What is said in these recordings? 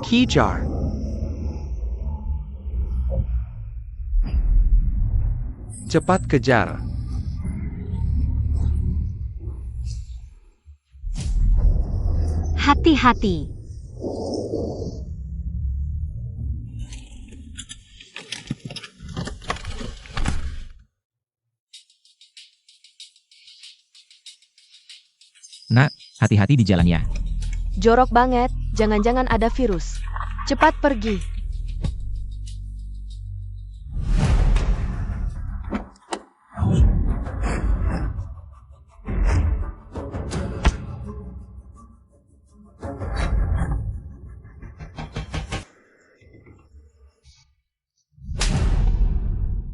Kejar. Cepat kejar. Hati-hati. Nak, hati-hati di jalannya. Jorok banget, jangan-jangan ada virus. Cepat pergi.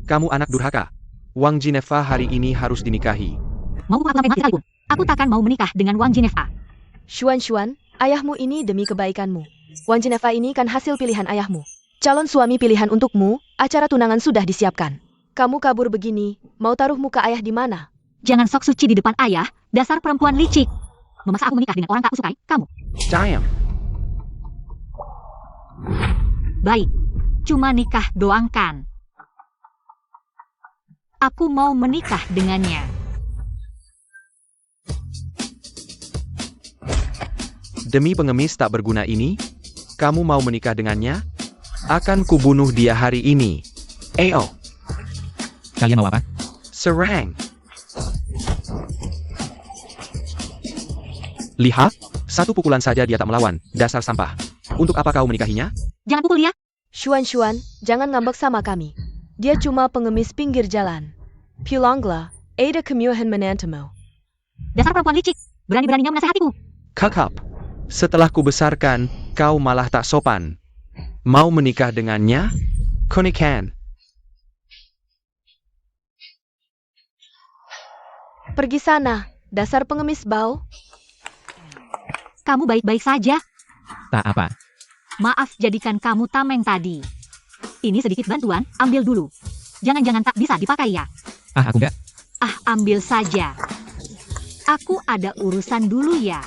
Kamu anak durhaka. Wang Jineva hari ini harus dinikahi. Mau aku sampai mati sekalipun, aku takkan mau menikah dengan Wang Jineva. Xuan, ayahmu ini demi kebaikanmu. Wang Jineva ini kan hasil pilihan ayahmu. Calon suami pilihan untukmu, acara tunangan sudah disiapkan. Kamu kabur begini, mau taruh muka ayah di mana? Jangan sok suci di depan ayah, dasar perempuan licik. Memaksa aku menikah dengan orang tak kusukai, kamu. Damn. Baik, cuma nikah doang kan? Aku mau menikah dengannya. Demi pengemis tak berguna ini, kamu mau menikah dengannya? Akan kubunuh dia hari ini. Ayo, Kalian mau apa? serang. Lihat, satu pukulan saja dia tak melawan, dasar sampah. Untuk apa kau menikahinya? Jangan pukul dia. Xuan, jangan ngambek sama kami. Dia cuma pengemis pinggir jalan. Pulanglah, ada kemuahan menantumu. Dasar perempuan licik, berani-beraninya menasehatiku. Kakap, setelah kubesarkan, kau malah tak sopan. Mau menikah dengannya? Konikan. Pergi sana, dasar pengemis bau. Kamu baik-baik saja. Tak apa. Maaf jadikan kamu tameng tadi. Ini sedikit bantuan, ambil dulu. Jangan-jangan tak bisa dipakai ya. Ah, aku enggak. Ah, ambil saja. Aku ada urusan dulu ya.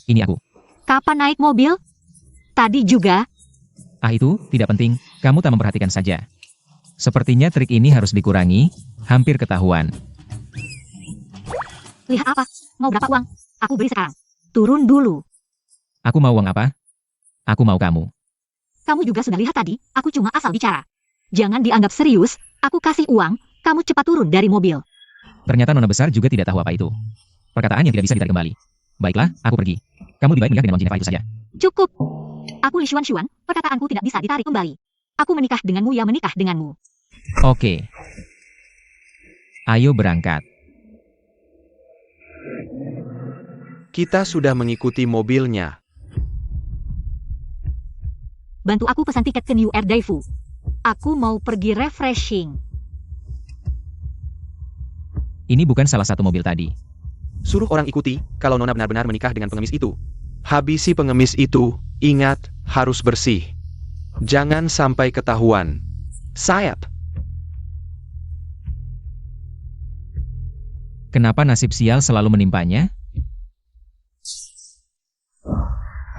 Ini aku. Kapan naik mobil? Tadi juga. Ah, itu tidak penting. Kamu tak memperhatikan saja. Sepertinya trik ini harus dikurangi. Hampir ketahuan. Lihat apa? Mau berapa uang? Aku beri sekarang. Turun dulu. Aku mau uang apa? Aku mau kamu. Kamu juga sudah lihat tadi, aku cuma asal bicara. Jangan dianggap serius, aku kasih uang, kamu cepat turun dari mobil. Ternyata nona besar juga tidak tahu apa itu. Perkataan yang tidak bisa ditarik kembali. Baiklah, aku pergi. Kamu lebih baik menikah dengan Wang Jineva itu saja. Cukup. Aku Li Xuan, perkataanku tidak bisa ditarik kembali. Aku menikah denganmu ya menikah denganmu. Oke. Ayo berangkat. Kita sudah mengikuti mobilnya. Bantu aku pesan tiket ke New Air Daewoo. Aku mau pergi refreshing. Ini bukan salah satu mobil tadi. Suruh orang ikuti, kalau nona benar-benar menikah dengan pengemis itu. Habisi pengemis itu, ingat, harus bersih. Jangan sampai ketahuan. Sayap. Kenapa nasib sial selalu menimpanya?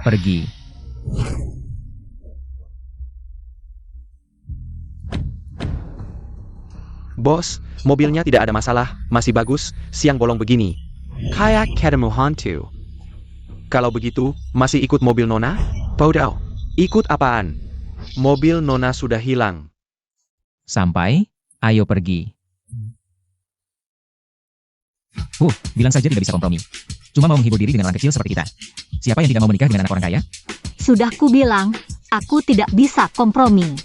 Pergi. Bos, mobilnya tidak ada masalah, masih bagus, siang bolong begini. Kayak ketemu hantu. Kalau begitu, masih ikut mobil nona? Bodoh. Ikut apaan? Mobil nona sudah hilang. Sampai, ayo pergi. Bilang saja tidak bisa kompromi. Cuma mau menghibur diri dengan orang kecil seperti kita. Siapa yang tidak mau menikah dengan anak orang kaya? Sudah ku bilang, aku tidak bisa kompromi.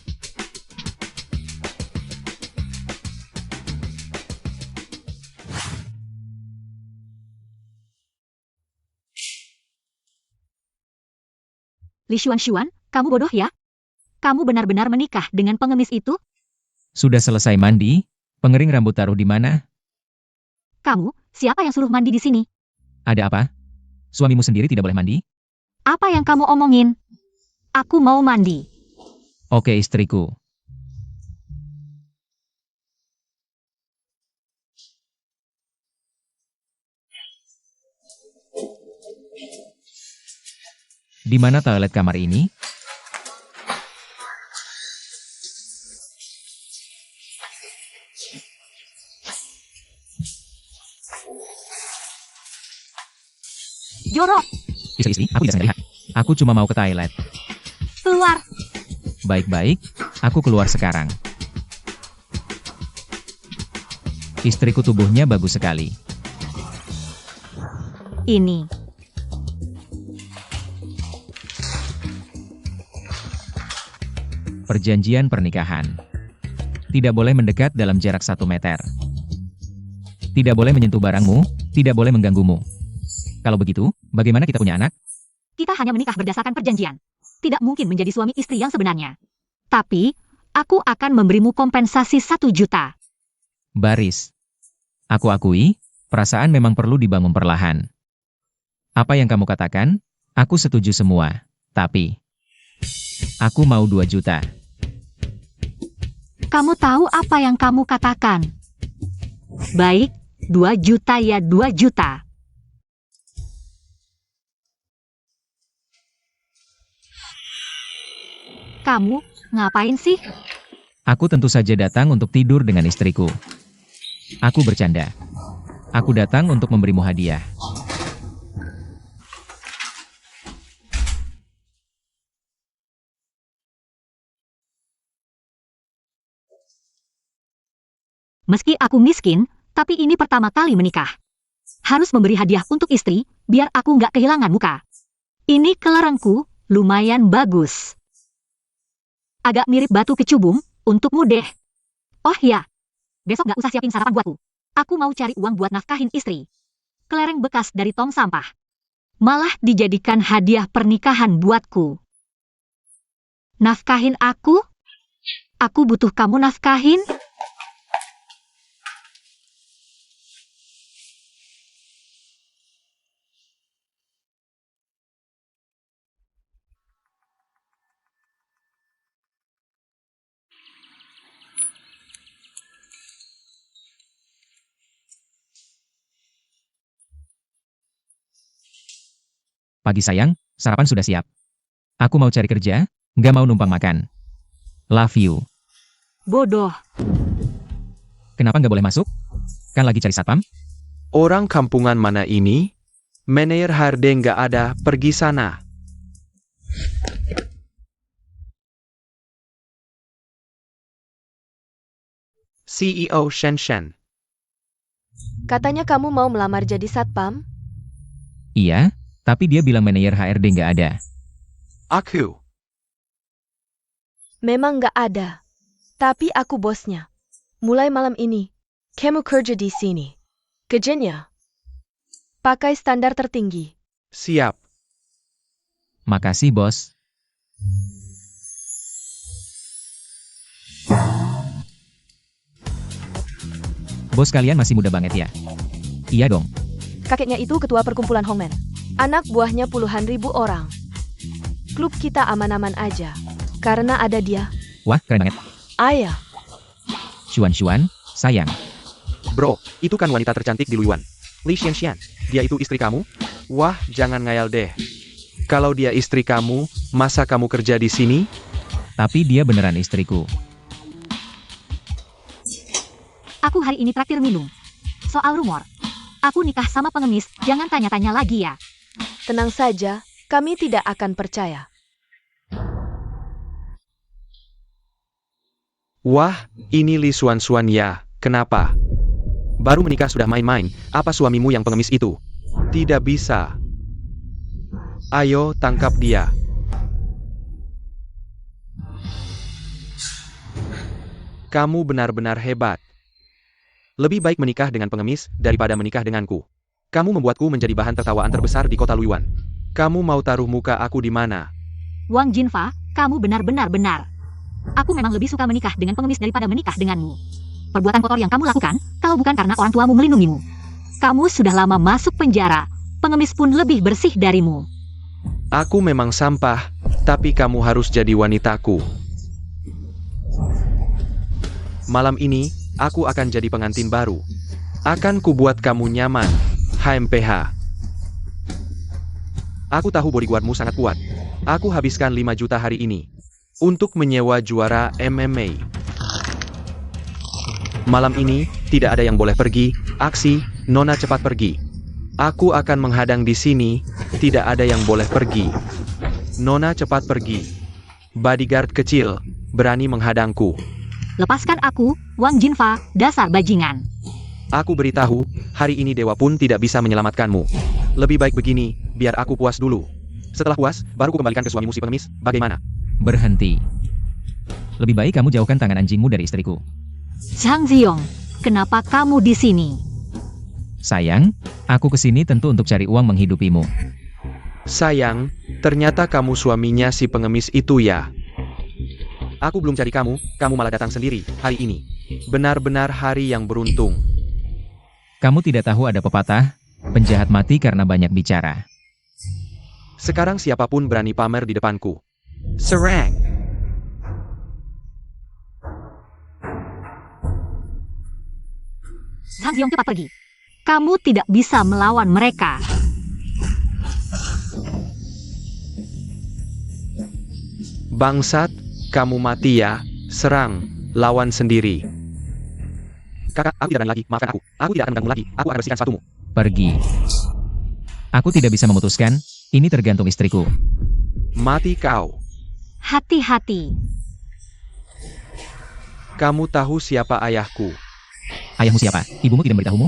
Li Xuan, kamu bodoh ya? Kamu benar-benar menikah dengan pengemis itu? Sudah selesai mandi? Pengering rambut taruh di mana? Kamu, siapa yang suruh mandi di sini? Ada apa? Suamimu sendiri tidak boleh mandi? Apa yang kamu omongin? Aku mau mandi. Oke, istriku. Di mana toilet kamar ini? Jorok, Istri-istri, aku tidak sengaja lihat. Aku cuma mau ke toilet. keluar. Baik-baik, aku keluar sekarang. Istriku tubuhnya bagus sekali. Ini. Perjanjian pernikahan. Tidak boleh mendekat dalam jarak 1 meter. Tidak boleh menyentuh barangmu, tidak boleh mengganggumu. Kalau begitu, bagaimana kita punya anak? Kita hanya menikah berdasarkan perjanjian. Tidak mungkin menjadi suami istri yang sebenarnya. Tapi, aku akan memberimu kompensasi 1 juta. Baris. Aku akui, perasaan memang perlu dibangun perlahan. Apa yang kamu katakan, aku setuju semua. Tapi, aku mau 2 juta. Kamu tahu apa yang kamu katakan? Baik, 2 juta ya 2 juta. Kamu ngapain sih? Aku tentu saja datang untuk tidur dengan istriku. Aku bercanda. Aku datang untuk memberimu hadiah. Meski aku miskin, tapi ini pertama kali menikah. Harus memberi hadiah untuk istri, biar aku nggak kehilangan muka. Ini kelerengku, lumayan bagus. Agak mirip batu kecubung, untukmu deh. Oh ya, besok nggak usah siapin sarapan buatku. Aku mau cari uang buat nafkahin istri. Kelereng bekas dari tong sampah. Malah dijadikan hadiah pernikahan buatku. Nafkahin aku? Aku butuh kamu nafkahin? Pagi sayang, sarapan sudah siap. Aku mau cari kerja, nggak mau numpang makan. Love you. Bodoh. Kenapa nggak boleh masuk? Kan lagi cari satpam? Orang kampungan mana ini? Manajer HRD nggak ada, pergi sana. CEO Shen Shen. Katanya kamu mau melamar jadi satpam? Iya, tapi dia bilang manajer HRD nggak ada. Aku. Memang nggak ada. Tapi aku bosnya. Mulai malam ini, kamu kerja di sini. Kerjanya pakai standar tertinggi. Siap. Makasih bos. Bos kalian masih muda banget ya? Iya dong. Kakeknya itu ketua perkumpulan Hongmen. Anak buahnya puluhan ribu orang. Klub kita aman-aman aja. Karena ada dia. Wah, keren banget. Ayah. Xuan, sayang. Bro, itu kan wanita tercantik di Luiyuan. Li Xianxian. Dia itu istri kamu? Wah, jangan ngayal deh. Kalau dia istri kamu, masa kamu kerja di sini? Tapi dia beneran istriku. Aku hari ini traktir minum. Soal rumor. Aku nikah sama pengemis, jangan tanya-tanya lagi ya. Tenang saja, kami tidak akan percaya. Wah, ini Li Xuan ya. Kenapa? Baru menikah sudah main-main, apa suamimu yang pengemis itu? Tidak bisa. Ayo, tangkap dia. Kamu benar-benar hebat. Lebih baik menikah dengan pengemis daripada menikah denganku. Kamu membuatku menjadi bahan tertawaan terbesar di kota Luiyuan. Kamu mau taruh muka aku di mana? Wang Jinfa, kamu benar-benar benar. Aku memang lebih suka menikah dengan pengemis daripada menikah denganmu. Perbuatan kotor yang kamu lakukan, kalau bukan karena orang tuamu melindungimu. Kamu sudah lama masuk penjara, pengemis pun lebih bersih darimu. Aku memang sampah, tapi kamu harus jadi wanitaku. Malam ini, aku akan jadi pengantin baru. Akan kubuat kamu nyaman, HMPH. Aku tahu bodyguardmu sangat kuat. Aku habiskan 5 juta hari ini untuk menyewa juara MMA. Malam ini, tidak ada yang boleh pergi. Aksi, Nona cepat pergi. Aku akan menghadang di sini, tidak ada yang boleh pergi. Nona cepat pergi. Bodyguard kecil, berani menghadangku. Lepaskan aku, Wang Jinfa, dasar bajingan. Aku beritahu, hari ini dewa pun tidak bisa menyelamatkanmu. Lebih baik begini, biar aku puas dulu. Setelah puas, baru ku kembalikan ke suamimu si pengemis, bagaimana? Berhenti. Lebih baik kamu jauhkan tangan anjingmu dari istriku. Zhang Ziong, kenapa kamu di sini? Sayang, aku kesini tentu untuk cari uang menghidupimu. Sayang, ternyata kamu suaminya si pengemis itu ya. Aku belum cari kamu malah datang sendiri hari ini. Benar-benar hari yang beruntung. Kamu tidak tahu ada pepatah, penjahat mati karena banyak bicara. Sekarang siapapun berani pamer di depanku. Serang! Zhang Ziong, cepat pergi. Kamu tidak bisa melawan mereka. Bangsat, kamu mati ya. Serang, lawan sendiri. Kakak, aku tidak berani lagi, maafkan aku. Aku tidak akan mengganggu lagi, aku akan bersihkan sepatumu. Pergi. Aku tidak bisa memutuskan, ini tergantung istriku. Mati kau. Hati-hati. Kamu tahu siapa ayahku? Ayahmu siapa? Ibumu tidak memberitahumu?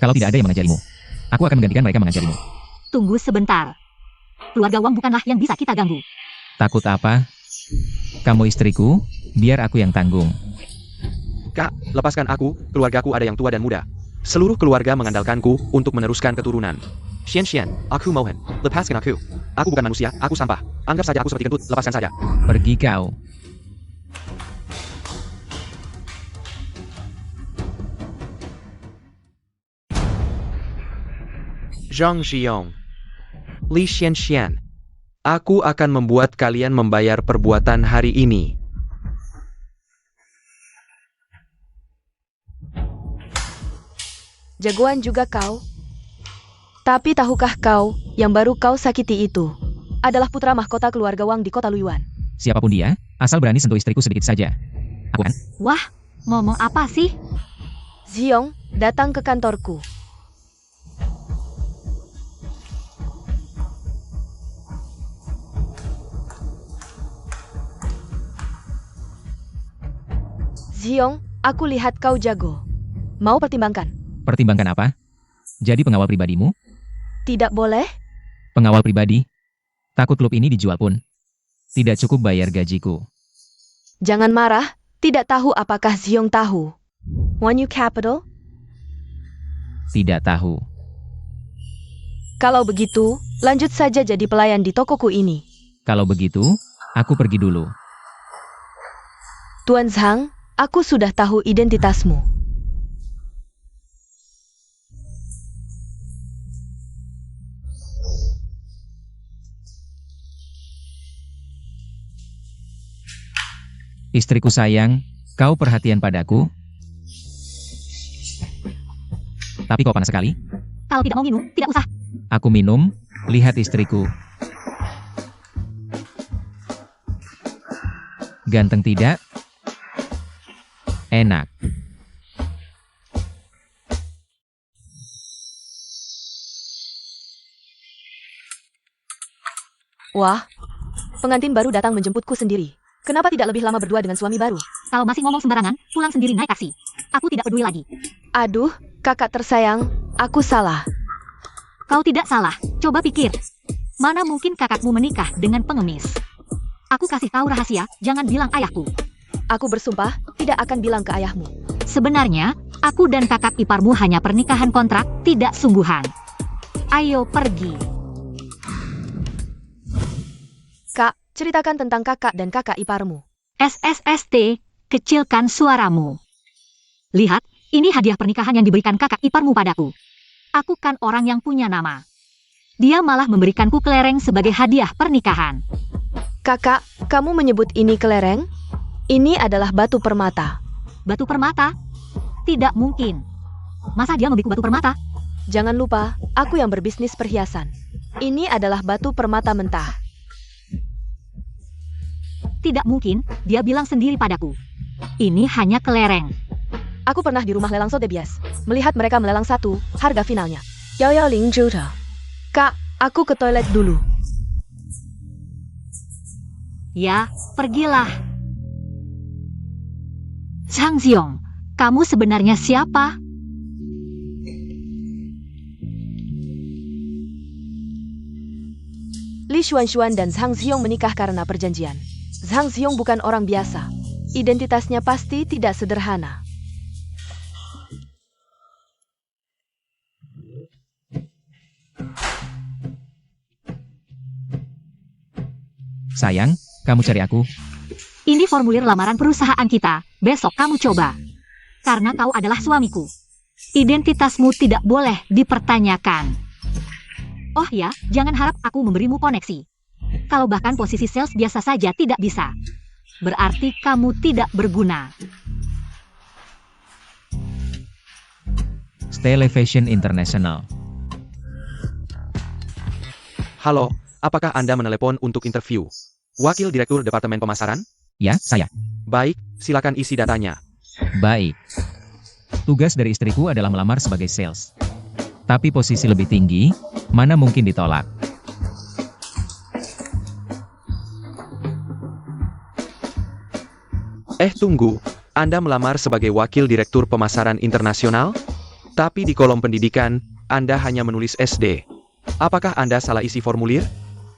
Kalau tidak ada yang mengajarimu, aku akan menggantikan mereka mengajarimu. Tunggu sebentar. Keluarga Wang bukanlah yang bisa kita ganggu. Takut apa? Kamu istriku, biar aku yang tanggung. Kak, lepaskan aku, keluargaku ada yang tua dan muda. Seluruh keluarga mengandalkanku untuk meneruskan keturunan. Xian, aku mohon, lepaskan aku. Aku bukan manusia, aku sampah. Anggap saja aku seperti kentut, lepaskan saja. Pergi kau. Zhang Xiong. Li Xian. Aku akan membuat kalian membayar perbuatan hari ini. Jagoan juga kau. Tapi tahukah kau, yang baru kau sakiti itu adalah putra mahkota keluarga Wang di kota Luiyuan. Siapapun dia, asal berani sentuh istriku sedikit saja. Aku kan? Wah, ngomong apa sih? Ziong, datang ke kantorku. Ziong, aku lihat kau jago. Mau pertimbangkan? Pertimbangkan apa? Jadi pengawal pribadimu? Tidak boleh? Pengawal pribadi? Takut klub ini dijual pun. Tidak cukup bayar gajiku. Jangan marah, tidak tahu apakah Ziong tahu. Wanyu Capital? Tidak tahu. Kalau begitu, lanjut saja jadi pelayan di tokoku ini. Kalau begitu, aku pergi dulu. Tuan Zhang, aku sudah tahu identitasmu. Istriku sayang, kau perhatian padaku? Tapi kau panas sekali. Kalau tidak mau minum, tidak usah. Aku minum, lihat istriku. Ganteng tidak? Enak. Wah, pengantin baru datang menjemputku sendiri. Kenapa tidak lebih lama berdua dengan suami baru? Kalau masih ngomong sembarangan, pulang sendiri naik taksi. Aku tidak peduli lagi. Aduh, kakak tersayang, aku salah. Kau tidak salah. Coba pikir. Mana mungkin kakakmu menikah dengan pengemis? Aku kasih tahu rahasia, jangan bilang ayahku. Aku bersumpah, tidak akan bilang ke ayahmu. Sebenarnya, aku dan kakak iparmu hanya pernikahan kontrak, tidak sungguhan. Ayo pergi. Kak, ceritakan tentang kakak dan kakak iparmu. SSST, kecilkan suaramu. Lihat, ini hadiah pernikahan yang diberikan kakak iparmu padaku. Aku kan orang yang punya nama. Dia malah memberikanku kelereng sebagai hadiah pernikahan. Kakak, kamu menyebut ini kelereng? Ini adalah batu permata. Batu permata? Tidak mungkin. Masa dia membiku batu permata? Jangan lupa, aku yang berbisnis perhiasan. Ini adalah batu permata mentah. Tidak mungkin, dia bilang sendiri padaku. Ini hanya kelereng. Aku pernah di rumah lelang Sotheby's. Melihat mereka melelang satu, harga finalnya. 110 juta. Kak, aku ke toilet dulu. Ya, pergilah. Zhang Xiong, kamu sebenarnya siapa? Li Xuanshuan dan Zhang Xiong menikah karena perjanjian. Zhang Xiong bukan orang biasa. Identitasnya pasti tidak sederhana. Sayang, kamu cari aku. Ini formulir lamaran perusahaan kita. Besok kamu coba. Karena kau adalah suamiku. Identitasmu tidak boleh dipertanyakan. Oh ya, jangan harap aku memberimu koneksi. Kalau bahkan posisi sales biasa saja tidak bisa. Berarti kamu tidak berguna. Stele Fashion International. Halo, apakah Anda menelepon untuk interview? Wakil Direktur Departemen Pemasaran? Ya, saya. Baik, silakan isi datanya. Baik. Tugas dari istriku adalah melamar sebagai sales. Tapi posisi lebih tinggi, mana mungkin ditolak. Tunggu. Anda melamar sebagai Wakil Direktur Pemasaran Internasional? Tapi di kolom pendidikan, Anda hanya menulis SD. Apakah Anda salah isi formulir?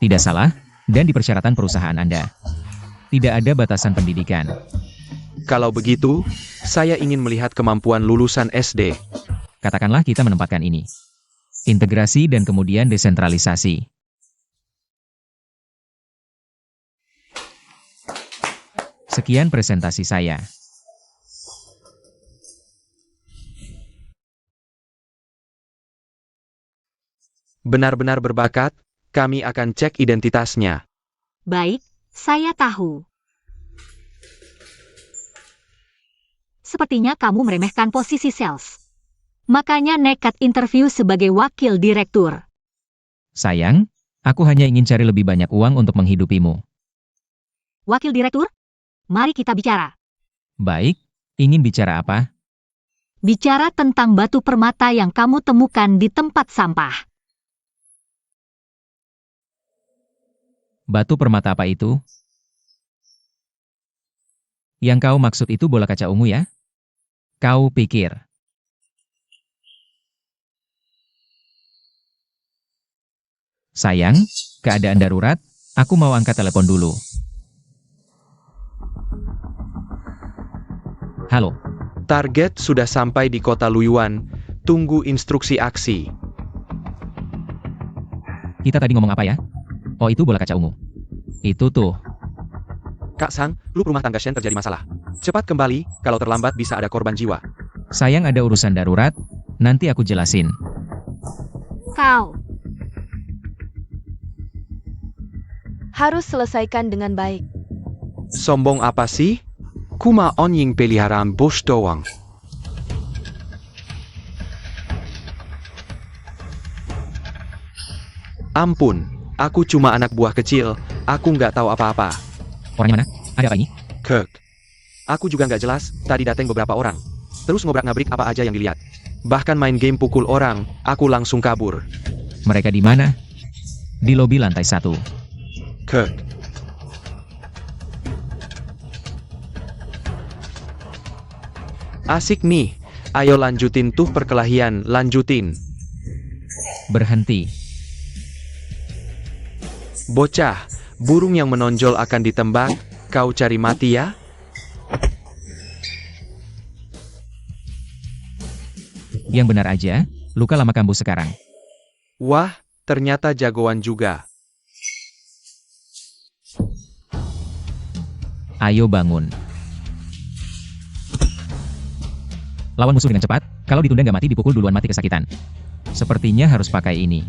Tidak salah, dan di persyaratan perusahaan Anda. Tidak ada batasan pendidikan. Kalau begitu, saya ingin melihat kemampuan lulusan SD. Katakanlah kita menempatkan ini. Integrasi dan kemudian desentralisasi. Sekian presentasi saya. Benar-benar berbakat, kami akan cek identitasnya. Baik, saya tahu. Sepertinya kamu meremehkan posisi sales. Makanya nekat interview sebagai wakil direktur. Sayang, aku hanya ingin cari lebih banyak uang untuk menghidupimu. Wakil direktur? Mari kita bicara. Baik, ingin bicara apa? Bicara tentang batu permata yang kamu temukan di tempat sampah. Batu permata apa itu? Yang kau maksud itu bola kaca ungu ya? Kau pikir. Sayang, keadaan darurat, aku mau angkat telepon dulu. Halo, Target sudah sampai di kota Luyuan. Tunggu instruksi aksi. kita tadi ngomong apa ya? Oh, itu bola kaca ungu. Itu tuh. Kak Sang, lu rumah tangga Shen terjadi masalah. Cepat kembali, kalau terlambat bisa ada korban jiwa. Sayang, ada urusan darurat, nanti aku jelasin. Kau. Harus selesaikan dengan baik. Sombong apa sih? Kuma onying peliharaan bos doang. Ampun, aku cuma anak buah kecil, aku nggak tahu apa-apa. Orangnya mana? Ada apa ini? Kirk. Aku juga nggak jelas, tadi datang beberapa orang. Terus ngobrak-ngabrik apa aja yang dilihat. Bahkan main game pukul orang, aku langsung kabur. Mereka di mana? Di lobi lantai 1. Kirk. Asik nih, ayo lanjutin tuh perkelahian, lanjutin. Berhenti. Bocah, burung yang menonjol akan ditembak, kau cari mati ya? Yang benar aja, luka lama kambuh sekarang. Wah, ternyata jagoan juga. Ayo bangun. Lawan musuh dengan cepat, kalau ditunda nggak mati dipukul duluan mati kesakitan. Sepertinya harus pakai ini.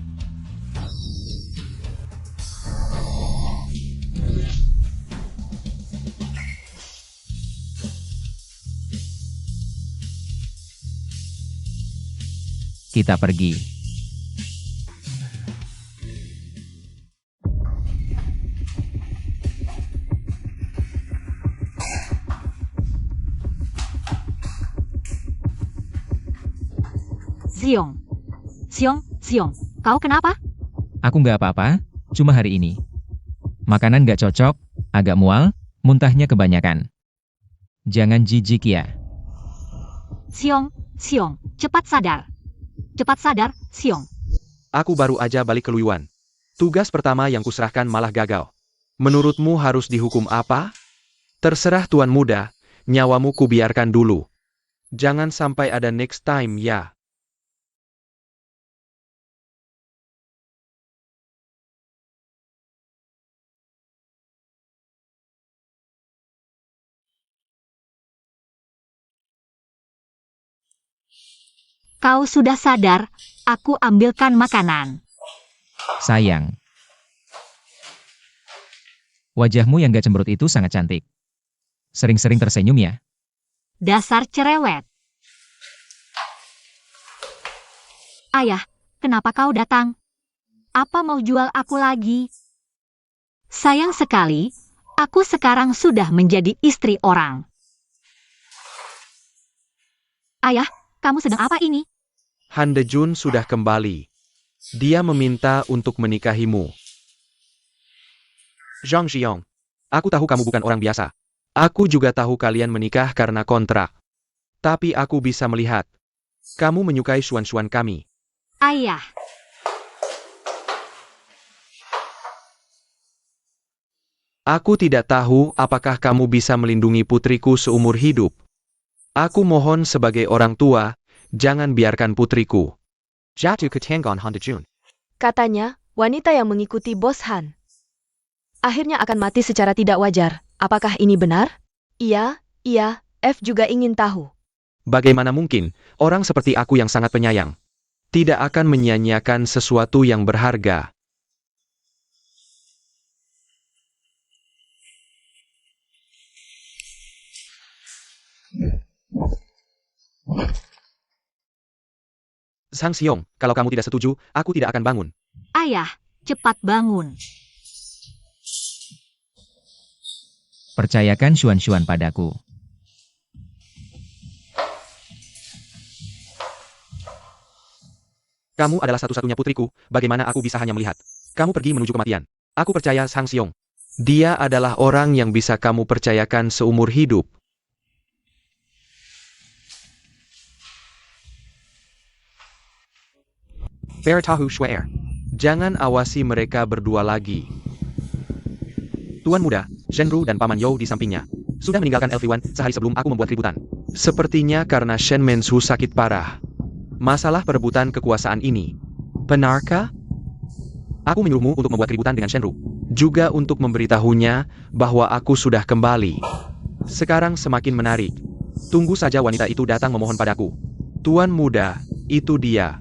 Kita pergi. Siong. Siong, kau kenapa? Aku nggak apa-apa, cuma hari ini. Makanan nggak cocok, agak mual, muntahnya kebanyakan. Jangan jijik ya. Siong, cepat sadar. Cepat sadar, Siong. Aku baru aja balik ke Luiyuan. Tugas pertama yang kuserahkan malah gagal. Menurutmu harus dihukum apa? Terserah tuan muda, nyawamu kubiarkan dulu. Jangan sampai ada next time ya. Kau sudah sadar, aku ambilkan makanan. Sayang. Wajahmu yang gak cemberut itu sangat cantik. Sering-sering tersenyum ya. Dasar cerewet. Ayah, kenapa kau datang? Apa mau jual aku lagi? Sayang sekali, aku sekarang sudah menjadi istri orang. Ayah, kamu sedang apa ini? Han Dejun sudah kembali. Dia meminta untuk menikahimu. Zhang Xiong, aku tahu kamu bukan orang biasa. Aku juga tahu kalian menikah karena kontrak. Tapi aku bisa melihat. Kamu menyukai suan-suan kami. Ayah, Aku tidak tahu apakah kamu bisa melindungi putriku seumur hidup. Aku mohon sebagai orang tua, jangan biarkan putriku jatuh ke tangan Han Dejun. Katanya, wanita yang mengikuti Bos Han akhirnya akan mati secara tidak wajar. Apakah ini benar? Iya, F juga ingin tahu. Bagaimana mungkin, orang seperti aku yang sangat penyayang tidak akan menyia-nyiakan sesuatu yang berharga. Sang Xiong, kalau kamu tidak setuju, aku tidak akan bangun. ayah, cepat bangun. Percayakan Xuan-Xuan padaku. Kamu adalah satu-satunya putriku, bagaimana aku bisa hanya melihat kamu pergi menuju kematian? Aku percaya Sang Xiong. Dia adalah orang yang bisa kamu percayakan seumur hidup. Fair tahu swear. Jangan awasi mereka berdua lagi. Tuan muda, Shenru dan Paman You di sampingnya sudah meninggalkan Elfiwan sehari sebelum aku membuat keributan. Sepertinya karena Shen Mensu sakit parah. Masalah perebutan kekuasaan ini. Benarkah? Aku menyuruhmu untuk membuat keributan dengan Shenru. Juga untuk memberitahunya bahwa aku sudah kembali. Sekarang semakin menarik. Tunggu saja wanita itu datang memohon padaku. Tuan muda, itu dia.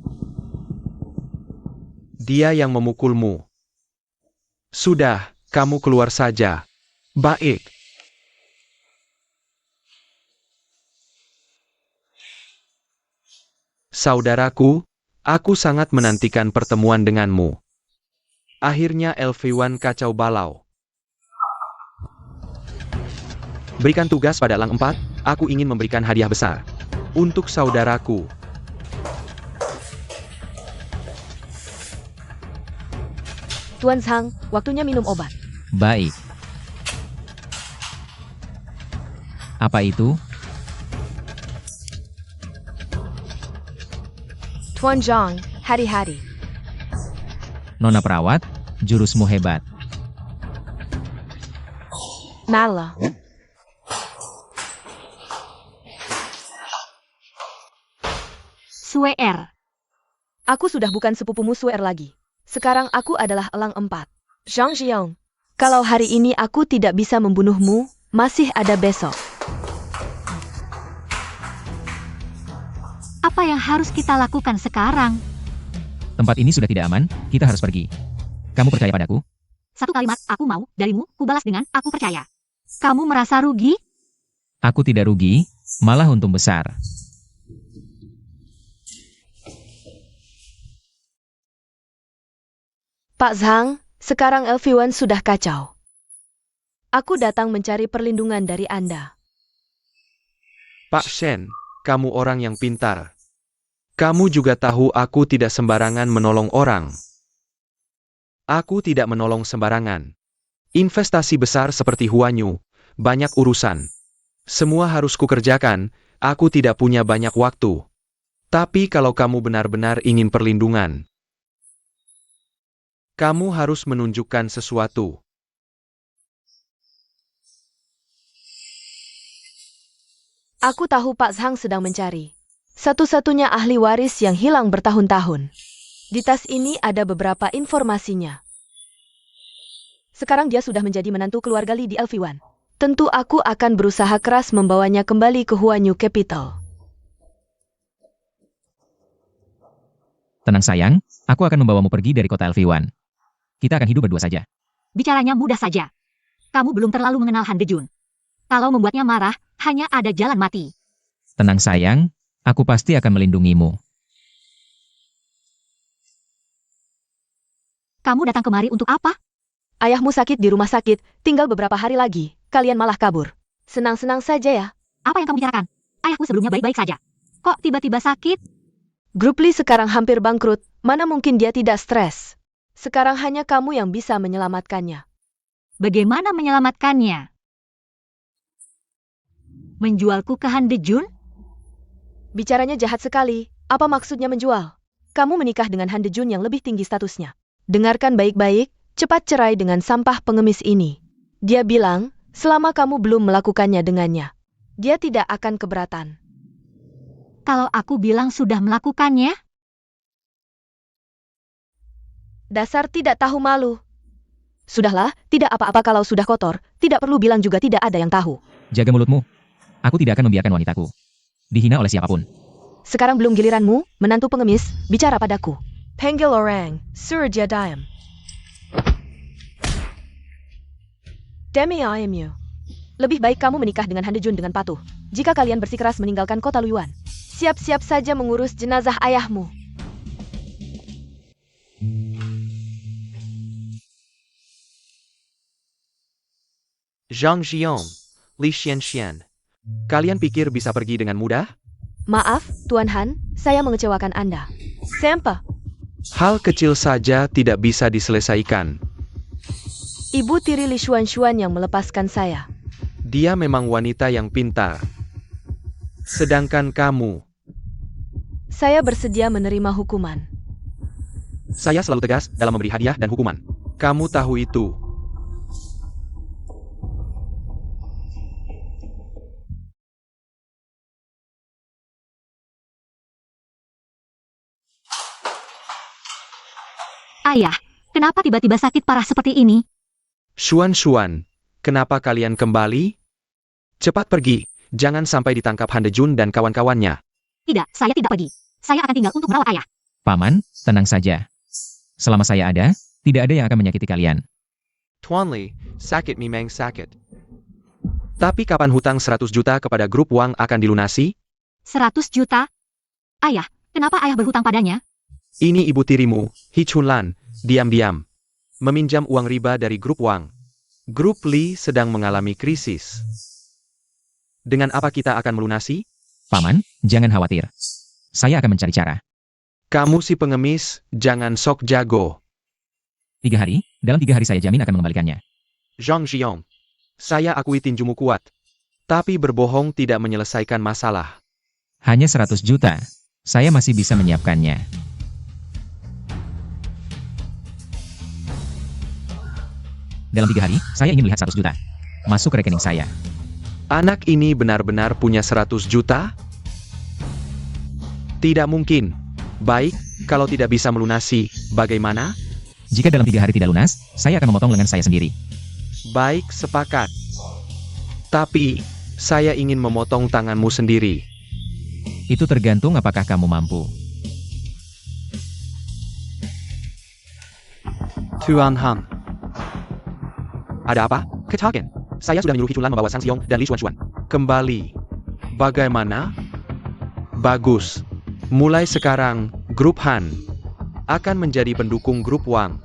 Dia yang memukulmu. Sudah, kamu keluar saja. Baik. Saudaraku, aku sangat menantikan pertemuan denganmu. Akhirnya Elfiwan kacau balau. Berikan tugas pada Lang 4, aku ingin memberikan hadiah besar. Untuk saudaraku. Tuan Zhang, waktunya minum obat. Baik. Apa itu? Tuan Zhang, hari-hari. Nona perawat, jurusmu hebat. Malah. Swear. Aku sudah bukan sepupumu Suer lagi. Sekarang aku adalah Elang 4. Zhang Xiong, kalau hari ini aku tidak bisa membunuhmu, masih ada besok. Apa yang harus kita lakukan sekarang? Tempat ini sudah tidak aman, kita harus pergi. Kamu percaya padaku? Satu kalimat, aku mau, darimu, kubalas dengan, aku percaya. Kamu merasa rugi? Aku tidak rugi, malah untung besar. Pak Zhang, sekarang Elfiwan sudah kacau. Aku datang mencari perlindungan dari Anda. Pak Shen, kamu orang yang pintar. Kamu juga tahu aku tidak sembarangan menolong orang. Aku tidak menolong sembarangan. Investasi besar seperti Huanyu, banyak urusan. Semua harus kukerjakan, aku tidak punya banyak waktu. Tapi kalau kamu benar-benar ingin perlindungan, kamu harus menunjukkan sesuatu. Aku tahu Pak Zhang sedang mencari satu-satunya ahli waris yang hilang bertahun-tahun. Di tas ini ada beberapa informasinya. Sekarang dia sudah menjadi menantu keluarga Li di Elfiwan. Tentu aku akan berusaha keras membawanya kembali ke Huanyu Capital. Tenang sayang, aku akan membawamu pergi dari kota Elfiwan. Kita akan hidup berdua saja. Bicaranya mudah saja. Kamu belum terlalu mengenal Han Dejun. Kalau membuatnya marah, hanya ada jalan mati. Tenang sayang, aku pasti akan melindungimu. Kamu datang kemari untuk apa? Ayahmu sakit di rumah sakit, tinggal beberapa hari lagi, kalian malah kabur. Senang-senang saja ya. Apa yang kamu bicarakan? Ayahku sebelumnya baik-baik saja. Kok tiba-tiba sakit? Grup Li sekarang hampir bangkrut, mana mungkin dia tidak stres. Sekarang hanya kamu yang bisa menyelamatkannya. Bagaimana menyelamatkannya? Menjualku ke Han Dejun? Bicaranya jahat sekali, apa maksudnya menjual? Kamu menikah dengan Han Dejun yang lebih tinggi statusnya. Dengarkan baik-baik, cepat cerai dengan sampah pengemis ini. Dia bilang, selama kamu belum melakukannya dengannya, dia tidak akan keberatan. Kalau aku bilang sudah melakukannya? Dasar tidak tahu malu. Sudahlah, tidak apa-apa kalau sudah kotor, tidak perlu bilang juga tidak ada yang tahu. Jaga mulutmu. Aku tidak akan membiarkan wanitaku dihina oleh siapapun. Sekarang belum giliranmu, menantu pengemis, bicara padaku. Panggil orang, suruh dia diam. Demi ayammu. Lebih baik kamu menikah dengan Han Dejun dengan patuh. Jika kalian bersikeras meninggalkan kota Luiyuan, siap-siap saja mengurus jenazah ayahmu. Zhang Xiong, Li Xianxian. Kalian pikir bisa pergi dengan mudah? Maaf, Tuan Han, saya mengecewakan Anda. Sempa, Hal kecil saja tidak bisa diselesaikan. Ibu tiri Li Xuan yang melepaskan saya. Dia memang wanita yang pintar. Sedangkan kamu, Saya bersedia menerima hukuman. saya selalu tegas dalam memberi hadiah dan hukuman. Kamu tahu itu. Ayah, kenapa tiba-tiba sakit parah seperti ini? Xuan, kenapa kalian kembali? Cepat pergi, jangan sampai ditangkap Han Dejun dan kawan-kawannya. Tidak, saya tidak pergi. Saya akan tinggal untuk merawat ayah. Paman, tenang saja. Selama saya ada, tidak ada yang akan menyakiti kalian. Tuan Li, sakit memang sakit. Tapi kapan hutang 100 juta kepada grup Wang akan dilunasi? 100 juta? Ayah, kenapa ayah berhutang padanya? Ini ibu tirimu, He Chunlan, diam-diam. Meminjam uang riba dari grup Wang. Grup Li sedang mengalami krisis. Dengan apa kita akan melunasi? Paman, jangan khawatir. Saya akan mencari cara. Kamu si pengemis, jangan sok jago. 3 hari, dalam 3 hari saya jamin akan mengembalikannya. Zhang Xiong, saya akui tinjumu kuat. Tapi berbohong tidak menyelesaikan masalah. Hanya 100 juta. Saya masih bisa menyiapkannya. Dalam 3 hari, saya ingin melihat 100 juta. Masuk ke rekening saya. Anak ini benar-benar punya 100 juta? Tidak mungkin. Baik, kalau tidak bisa melunasi, bagaimana? Jika dalam 3 hari tidak lunas, saya akan memotong lengan saya sendiri. Baik, sepakat. Tapi, saya ingin memotong tanganmu sendiri. Itu tergantung apakah kamu mampu. Tuan Han. Ada apa? Ketahuan. Saya sudah menyuruh He Chunlan membawa Sang Xiong dan Li Xuan. Kembali. Bagaimana? Bagus. Mulai sekarang, Grup Han akan menjadi pendukung Grup Wang.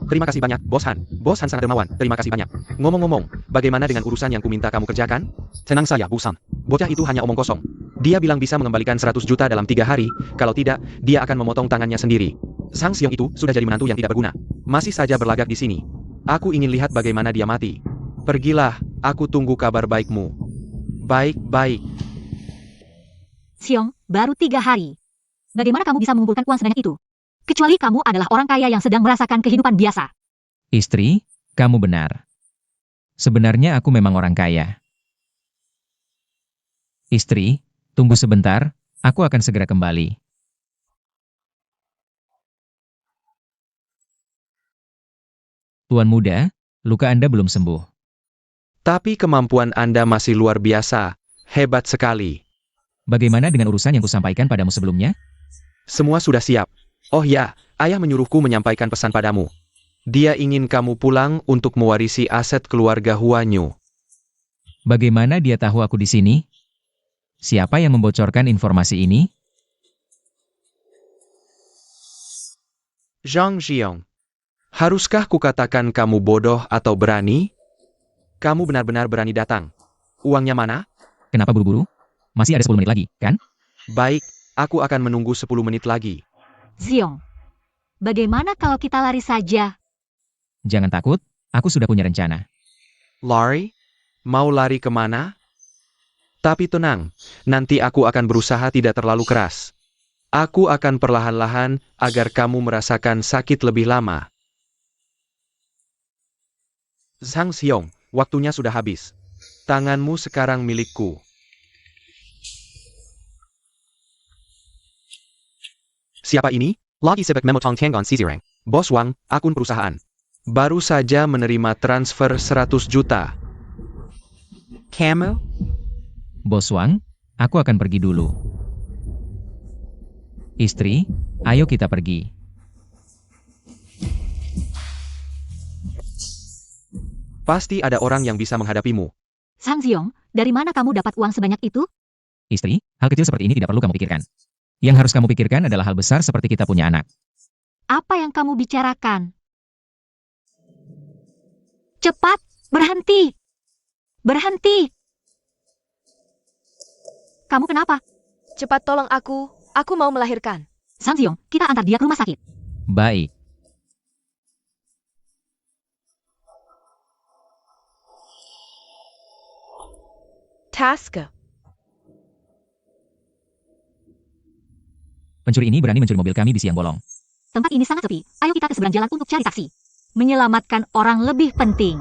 Terima kasih banyak, Bos Han. Bos Han sangat dermawan. Terima kasih banyak. Ngomong-ngomong, bagaimana dengan urusan yang kuminta kamu kerjakan? Tenang saja, Busan. Bocah itu hanya omong kosong. Dia bilang bisa mengembalikan 100 juta dalam 3 hari, kalau tidak, dia akan memotong tangannya sendiri. Sang Siong itu sudah jadi menantu yang tidak berguna. Masih saja berlagak di sini. Aku ingin lihat bagaimana dia mati. Pergilah, aku tunggu kabar baikmu. Baik-baik. Siong, baru 3 hari. Bagaimana kamu bisa mengumpulkan uang sebanyak itu? Kecuali kamu adalah orang kaya yang sedang merasakan kehidupan biasa. Istri, kamu benar. Sebenarnya aku memang orang kaya. Istri, tunggu sebentar, aku akan segera kembali. Tuan muda, luka Anda belum sembuh. Tapi kemampuan Anda masih luar biasa. Hebat sekali. Bagaimana dengan urusan yang kusampaikan padamu sebelumnya? Semua sudah siap. Oh ya, ayah menyuruhku menyampaikan pesan padamu. Dia ingin kamu pulang untuk mewarisi aset keluarga Huanyu. Bagaimana dia tahu aku di sini? Siapa yang membocorkan informasi ini? Zhang Xiong. Haruskah kukatakan kamu bodoh atau berani? Kamu benar-benar berani datang. Uangnya mana? Kenapa buru-buru? Masih ada 10 menit lagi, kan? Baik, aku akan menunggu 10 menit lagi. Siong, bagaimana kalau kita lari saja? Jangan takut, aku sudah punya rencana. Lari? Mau lari kemana? Tapi tenang, nanti aku akan berusaha tidak terlalu keras. Aku akan perlahan-lahan agar kamu merasakan sakit lebih lama. Zhang Xiong, waktunya sudah habis. Tanganmu sekarang milikku. Siapa ini? Lagi Sebek Memotong Tianggon Sisireng. Bos Wang, akun perusahaan. Baru saja menerima transfer 100 juta. Kamu? Bos Wang, aku akan pergi dulu. Istri, ayo kita pergi. Pasti ada orang yang bisa menghadapimu. Sang Siong, dari mana kamu dapat uang sebanyak itu? Istri, hal kecil seperti ini tidak perlu kamu pikirkan. Yang harus kamu pikirkan adalah hal besar seperti kita punya anak. Apa yang kamu bicarakan? Cepat, berhenti! Berhenti! Kamu kenapa? Cepat tolong aku mau melahirkan. Sang Siong, kita antar dia ke rumah sakit. Baik. Task. Pencuri ini berani mencuri mobil kami di siang bolong. Tempat ini sangat sepi. Ayo kita ke seberang jalan untuk cari taksi. Menyelamatkan orang lebih penting.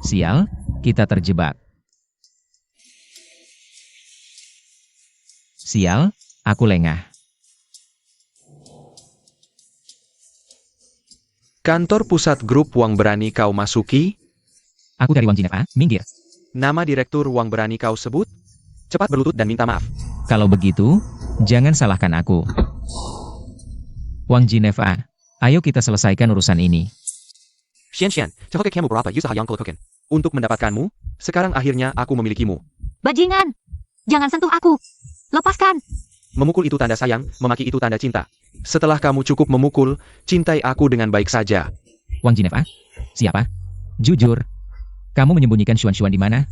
Sial, kita terjebak. Sial, aku lengah. Kantor pusat grup Wang berani kau masuki? Aku dari Wang Jinefa, minggir. Nama direktur Wang berani kau sebut? Cepat berlutut dan minta maaf. Kalau begitu, jangan salahkan aku. Wang Jinefa, ayo kita selesaikan urusan ini. Xian, cehoke kamu berapa usaha yang kau lakukan? Untuk mendapatkanmu, sekarang akhirnya aku memilikimu. Bajingan! Jangan sentuh aku! Lepaskan! Memukul itu tanda sayang, memaki itu tanda cinta. Setelah kamu cukup memukul, cintai aku dengan baik saja. Wang Jinefa? Siapa? Jujur. Kamu menyembunyikan Xuan-Xuan di mana?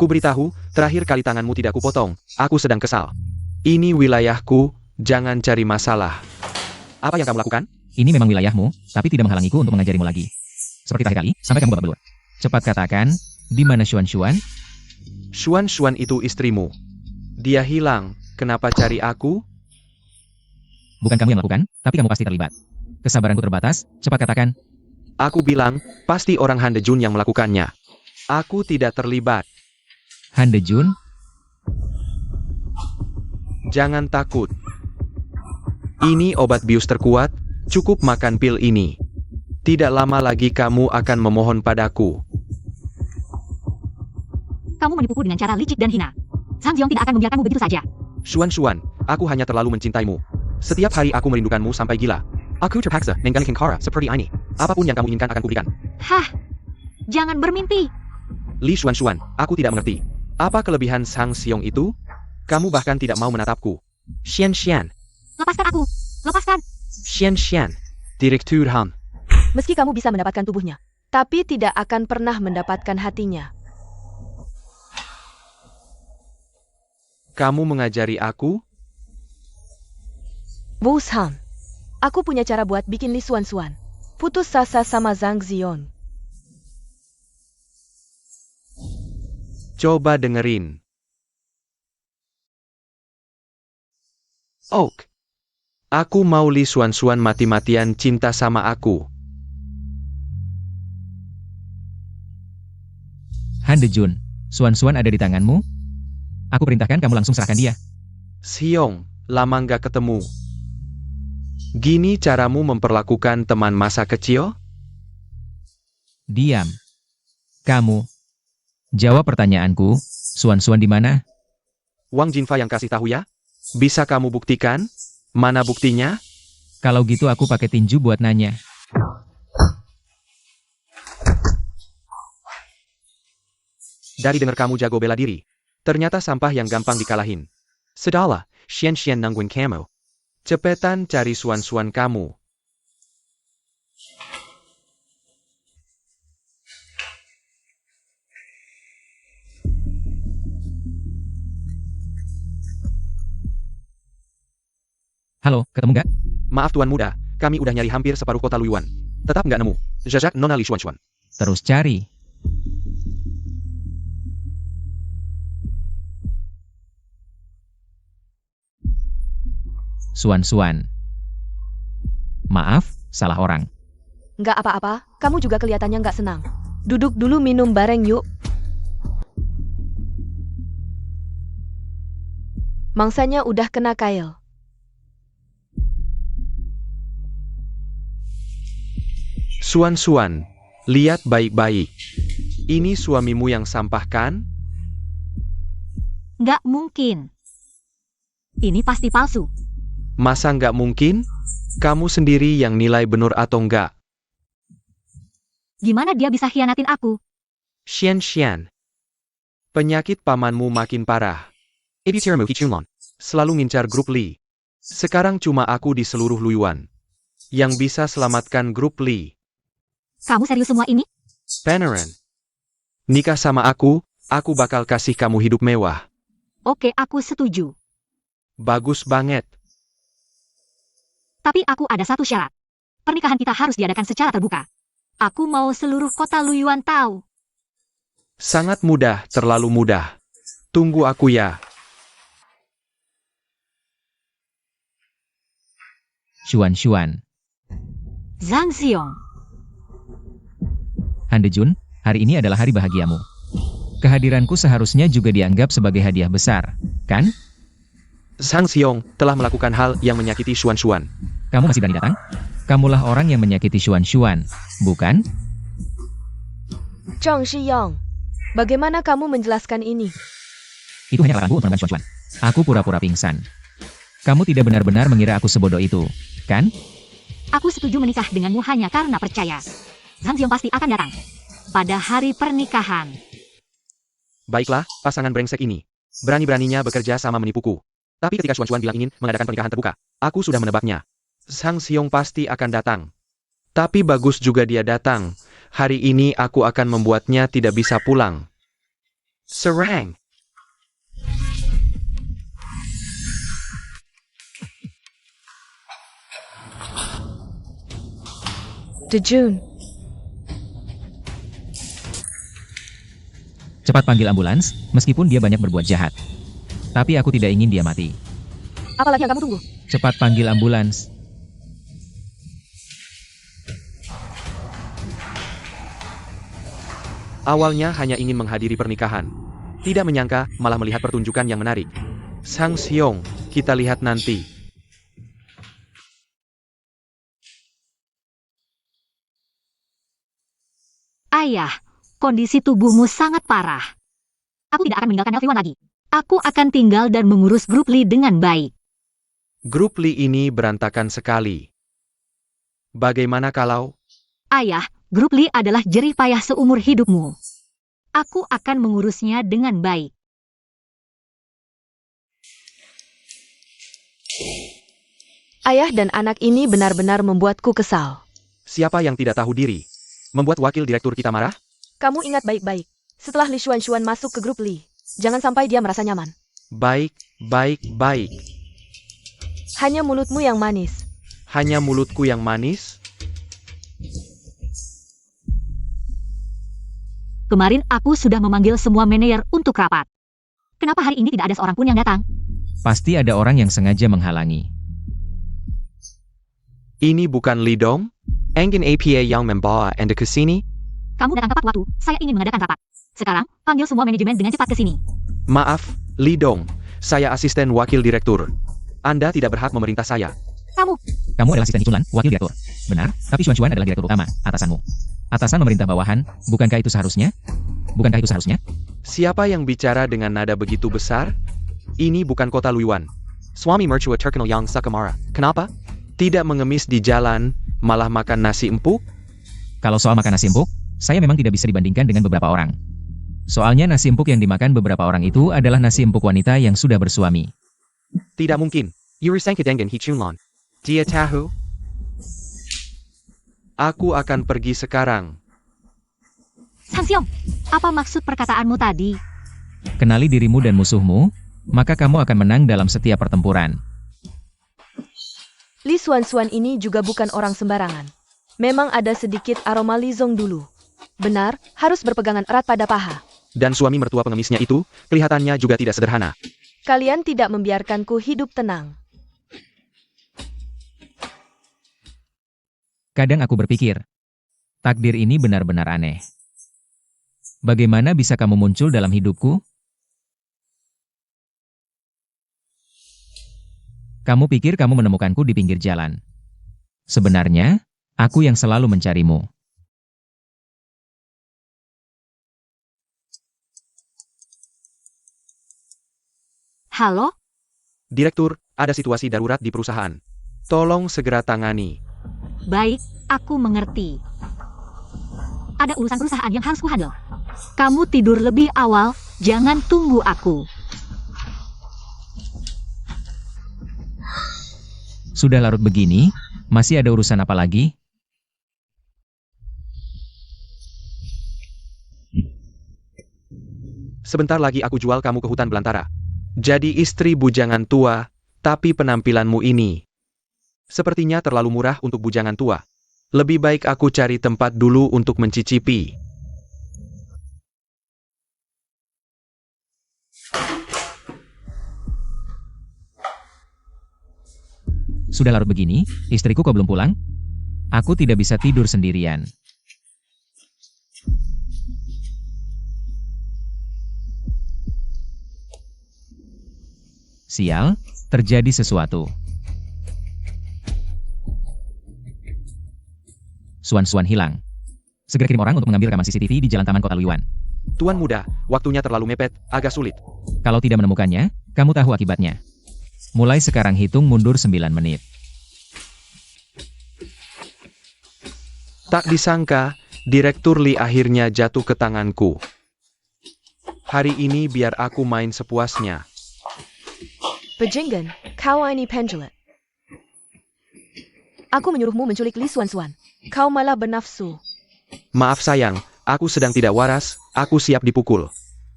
Ku beritahu, terakhir kali tanganmu tidak kupotong. Aku sedang kesal. Ini wilayahku, jangan cari masalah. Apa yang kamu lakukan? Ini memang wilayahmu, tapi tidak menghalangiku untuk mengajarimu lagi. Seperti terakhir kali, sampai kamu babak belur. Cepat katakan, di mana Xuan-Xuan? Xuan itu istrimu. Dia hilang, kenapa cari aku? Bukan kamu yang lakukan, tapi kamu pasti terlibat. Kesabaranku terbatas, cepat katakan. Aku bilang, pasti orang Han Dejun yang melakukannya. Aku tidak terlibat. Han Dejun? Jangan takut. Ini obat bius terkuat, cukup makan pil ini. Tidak lama lagi kamu akan memohon padaku. Kamu menipuku dengan cara licik dan hina. Sang Jiong tidak akan membiarkanmu begitu saja. Xuan, aku hanya terlalu mencintaimu. Setiap hari aku merindukanmu sampai gila. Aku terpaksa menggantungkan Kara seperti ini. Apapun yang kamu inginkan akan kuberikan. Hah! Jangan bermimpi! Li Xuan, aku tidak mengerti. Apa kelebihan Sang Xiong itu? Kamu bahkan tidak mau menatapku. Xian, Lepaskan aku! Lepaskan! Xian, Direktur Han. Meski kamu bisa mendapatkan tubuhnya, tapi tidak akan pernah mendapatkan hatinya. Kamu mengajari aku? Bos Han, aku punya cara buat bikin Li Xuan-Xuan putus asa sama Zhang Zion. Coba dengerin. Oak. Aku mau Li Xuan-Xuan mati-matian cinta sama aku. Han De-jun, Xuan-Xuan ada di tanganmu? Aku perintahkan kamu langsung serahkan dia. Xiong, lama nggak ketemu. Gini caramu memperlakukan teman masa kecil? Diam. Kamu. Jawab pertanyaanku, Xuan-Xuan di mana? Wang Jinfa yang kasih tahu ya? Bisa kamu buktikan? Mana buktinya? Kalau gitu aku pakai tinju buat nanya. Dari dengar kamu jago bela diri. Ternyata sampah yang gampang dikalahin. Sudahlah, Xian nangguin kamu. Cepetan cari Xuan-Xuan kamu. Halo, ketemu nggak? Maaf tuan muda, kami udah nyari hampir separuh kota Luiyuan. Tetap nggak nemu. Jajak nona Li Xuan-Xuan. Terus cari. Xuan-Xuan. Maaf, salah orang. Nggak apa-apa, kamu juga kelihatannya nggak senang. Duduk dulu minum bareng yuk. Mangsanya udah kena kail. Xuan-Xuan, lihat baik-baik. Ini suamimu yang sampah kan? Nggak mungkin. Ini pasti palsu. Masa nggak mungkin? Kamu sendiri yang nilai benar atau enggak? Gimana dia bisa khianatin aku? Xian. Penyakit pamanmu makin parah. Ibitiramu Hichunlon. Selalu ngincar grup Li. Sekarang cuma aku di seluruh Luiyuan yang bisa selamatkan grup Li. Kamu serius semua ini? Panaran. Nikah sama aku bakal kasih kamu hidup mewah. Oke, aku setuju. Bagus banget. Tapi aku ada satu syarat. Pernikahan kita harus diadakan secara terbuka. Aku mau seluruh kota Luiyuan tahu. Sangat mudah, terlalu mudah. Tunggu aku ya. Xuan-Xuan. Zhang Xiong. Han De-jun, hari ini adalah hari bahagiamu. Kehadiranku seharusnya juga dianggap sebagai hadiah besar, kan? Zhang Xiong telah melakukan hal yang menyakiti Xuan-Xuan. Kamu masih berani datang? Kamulah orang yang menyakiti Xuan-Xuan, bukan? Zhang Shiyong, bagaimana kamu menjelaskan ini? Itu hanya laranganku untuk menemukan Xuan-Xuan. Aku pura-pura pingsan. Kamu tidak benar-benar mengira aku sebodoh itu, kan? Aku setuju menikah denganmu hanya karena percaya. Zhang Xiong pasti akan datang. Pada hari pernikahan. Baiklah, pasangan brengsek ini. Berani-beraninya bekerja sama menipuku. Tapi ketika Xuan-Xuan bilang ingin mengadakan pernikahan terbuka, aku sudah menebaknya. Zhang Xiong pasti akan datang. Tapi bagus juga dia datang. Hari ini aku akan membuatnya tidak bisa pulang. Serang! De-jun, Cepat panggil ambulans, meskipun dia banyak berbuat jahat. Tapi aku tidak ingin dia mati. apalagi yang kamu tunggu? Cepat panggil ambulans. Awalnya hanya ingin menghadiri pernikahan. Tidak menyangka malah melihat pertunjukan yang menarik. Zhang Xiong, kita lihat nanti. Ayah, kondisi tubuhmu sangat parah. Aku tidak akan meninggalkan Elviwan lagi. Aku akan tinggal dan mengurus grup Li dengan baik. Grup Li ini berantakan sekali. Bagaimana kalau... Ayah, grup Li adalah jerih payah seumur hidupmu. Aku akan mengurusnya dengan baik. Ayah dan anak ini benar-benar membuatku kesal. Siapa yang tidak tahu diri? Membuat wakil direktur kita marah? Kamu ingat baik-baik. Setelah Li Xuan masuk ke grup Li, jangan sampai dia merasa nyaman. Baik, baik, baik. Hanya mulutmu yang manis. Hanya mulutku yang manis? Kemarin aku sudah memanggil semua manajer untuk rapat. Kenapa hari ini tidak ada seorang pun yang datang? Pasti ada orang yang sengaja menghalangi. Ini bukan Lidong? Engin APA yang membawa Anda ke sini? Kamu datang tepat waktu, saya ingin mengadakan rapat. Sekarang, panggil semua manajemen dengan cepat ke sini. Maaf, Lidong. Saya asisten wakil direktur. Anda tidak berhak memerintah saya. Kamu adalah asisten Chunlan, wakil direktur. Benar, tapi Xuan adalah direktur utama, atasanmu. Atasan memerintah bawahan, bukankah itu seharusnya? Bukankah itu seharusnya? Siapa yang bicara dengan nada begitu besar? Ini bukan kota Luiyuan. Suami mertua terkenal Yang Sakamara. Kenapa? Tidak mengemis di jalan, malah makan nasi empuk? Kalau soal makan nasi empuk, saya memang tidak bisa dibandingkan dengan beberapa orang. Soalnya nasi empuk yang dimakan beberapa orang itu adalah nasi empuk wanita yang sudah bersuami. Tidak mungkin. Yuri Sangkadengan Hi Chunlon. Dia tahu? Aku akan pergi sekarang. Sanxiong, apa maksud perkataanmu tadi? Kenali dirimu dan musuhmu, maka kamu akan menang dalam setiap pertempuran. Li Xuan ini juga bukan orang sembarangan. Memang ada sedikit aroma Li Zong dulu. Benar, harus berpegangan erat pada paha. Dan suami mertua pengemisnya itu, kelihatannya juga tidak sederhana. Kalian tidak membiarkanku hidup tenang. Kadang aku berpikir, takdir ini benar-benar aneh. Bagaimana bisa kamu muncul dalam hidupku? Kamu pikir kamu menemukanku di pinggir jalan. Sebenarnya, aku yang selalu mencarimu. Halo? Direktur, ada situasi darurat di perusahaan. Tolong segera tangani. Baik, aku mengerti. Ada urusan perusahaan yang harus kuhandle. Kamu tidur lebih awal, jangan tunggu aku. Sudah larut begini, masih ada urusan apa lagi? Sebentar lagi aku jual kamu ke hutan belantara. Jadi istri bujangan tua, tapi penampilanmu ini sepertinya terlalu murah untuk bujangan tua. Lebih baik aku cari tempat dulu untuk mencicipi. Sudah larut begini, istriku kok belum pulang? Aku tidak bisa tidur sendirian. Sial, terjadi sesuatu. Xuan hilang. Segera kirim orang untuk mengambil rekaman CCTV di jalan taman kota Luiyuan. Tuan muda, waktunya terlalu mepet, agak sulit. Kalau tidak menemukannya, kamu tahu akibatnya. Mulai sekarang hitung mundur 9 menit. Tak disangka, Direktur Li akhirnya jatuh ke tanganku. Hari ini biar aku main sepuasnya. Bajingan, kau ini penjelat. Aku menyuruhmu menculik Li Xuan. Kau malah bernafsu. Maaf sayang, aku sedang tidak waras, aku siap dipukul.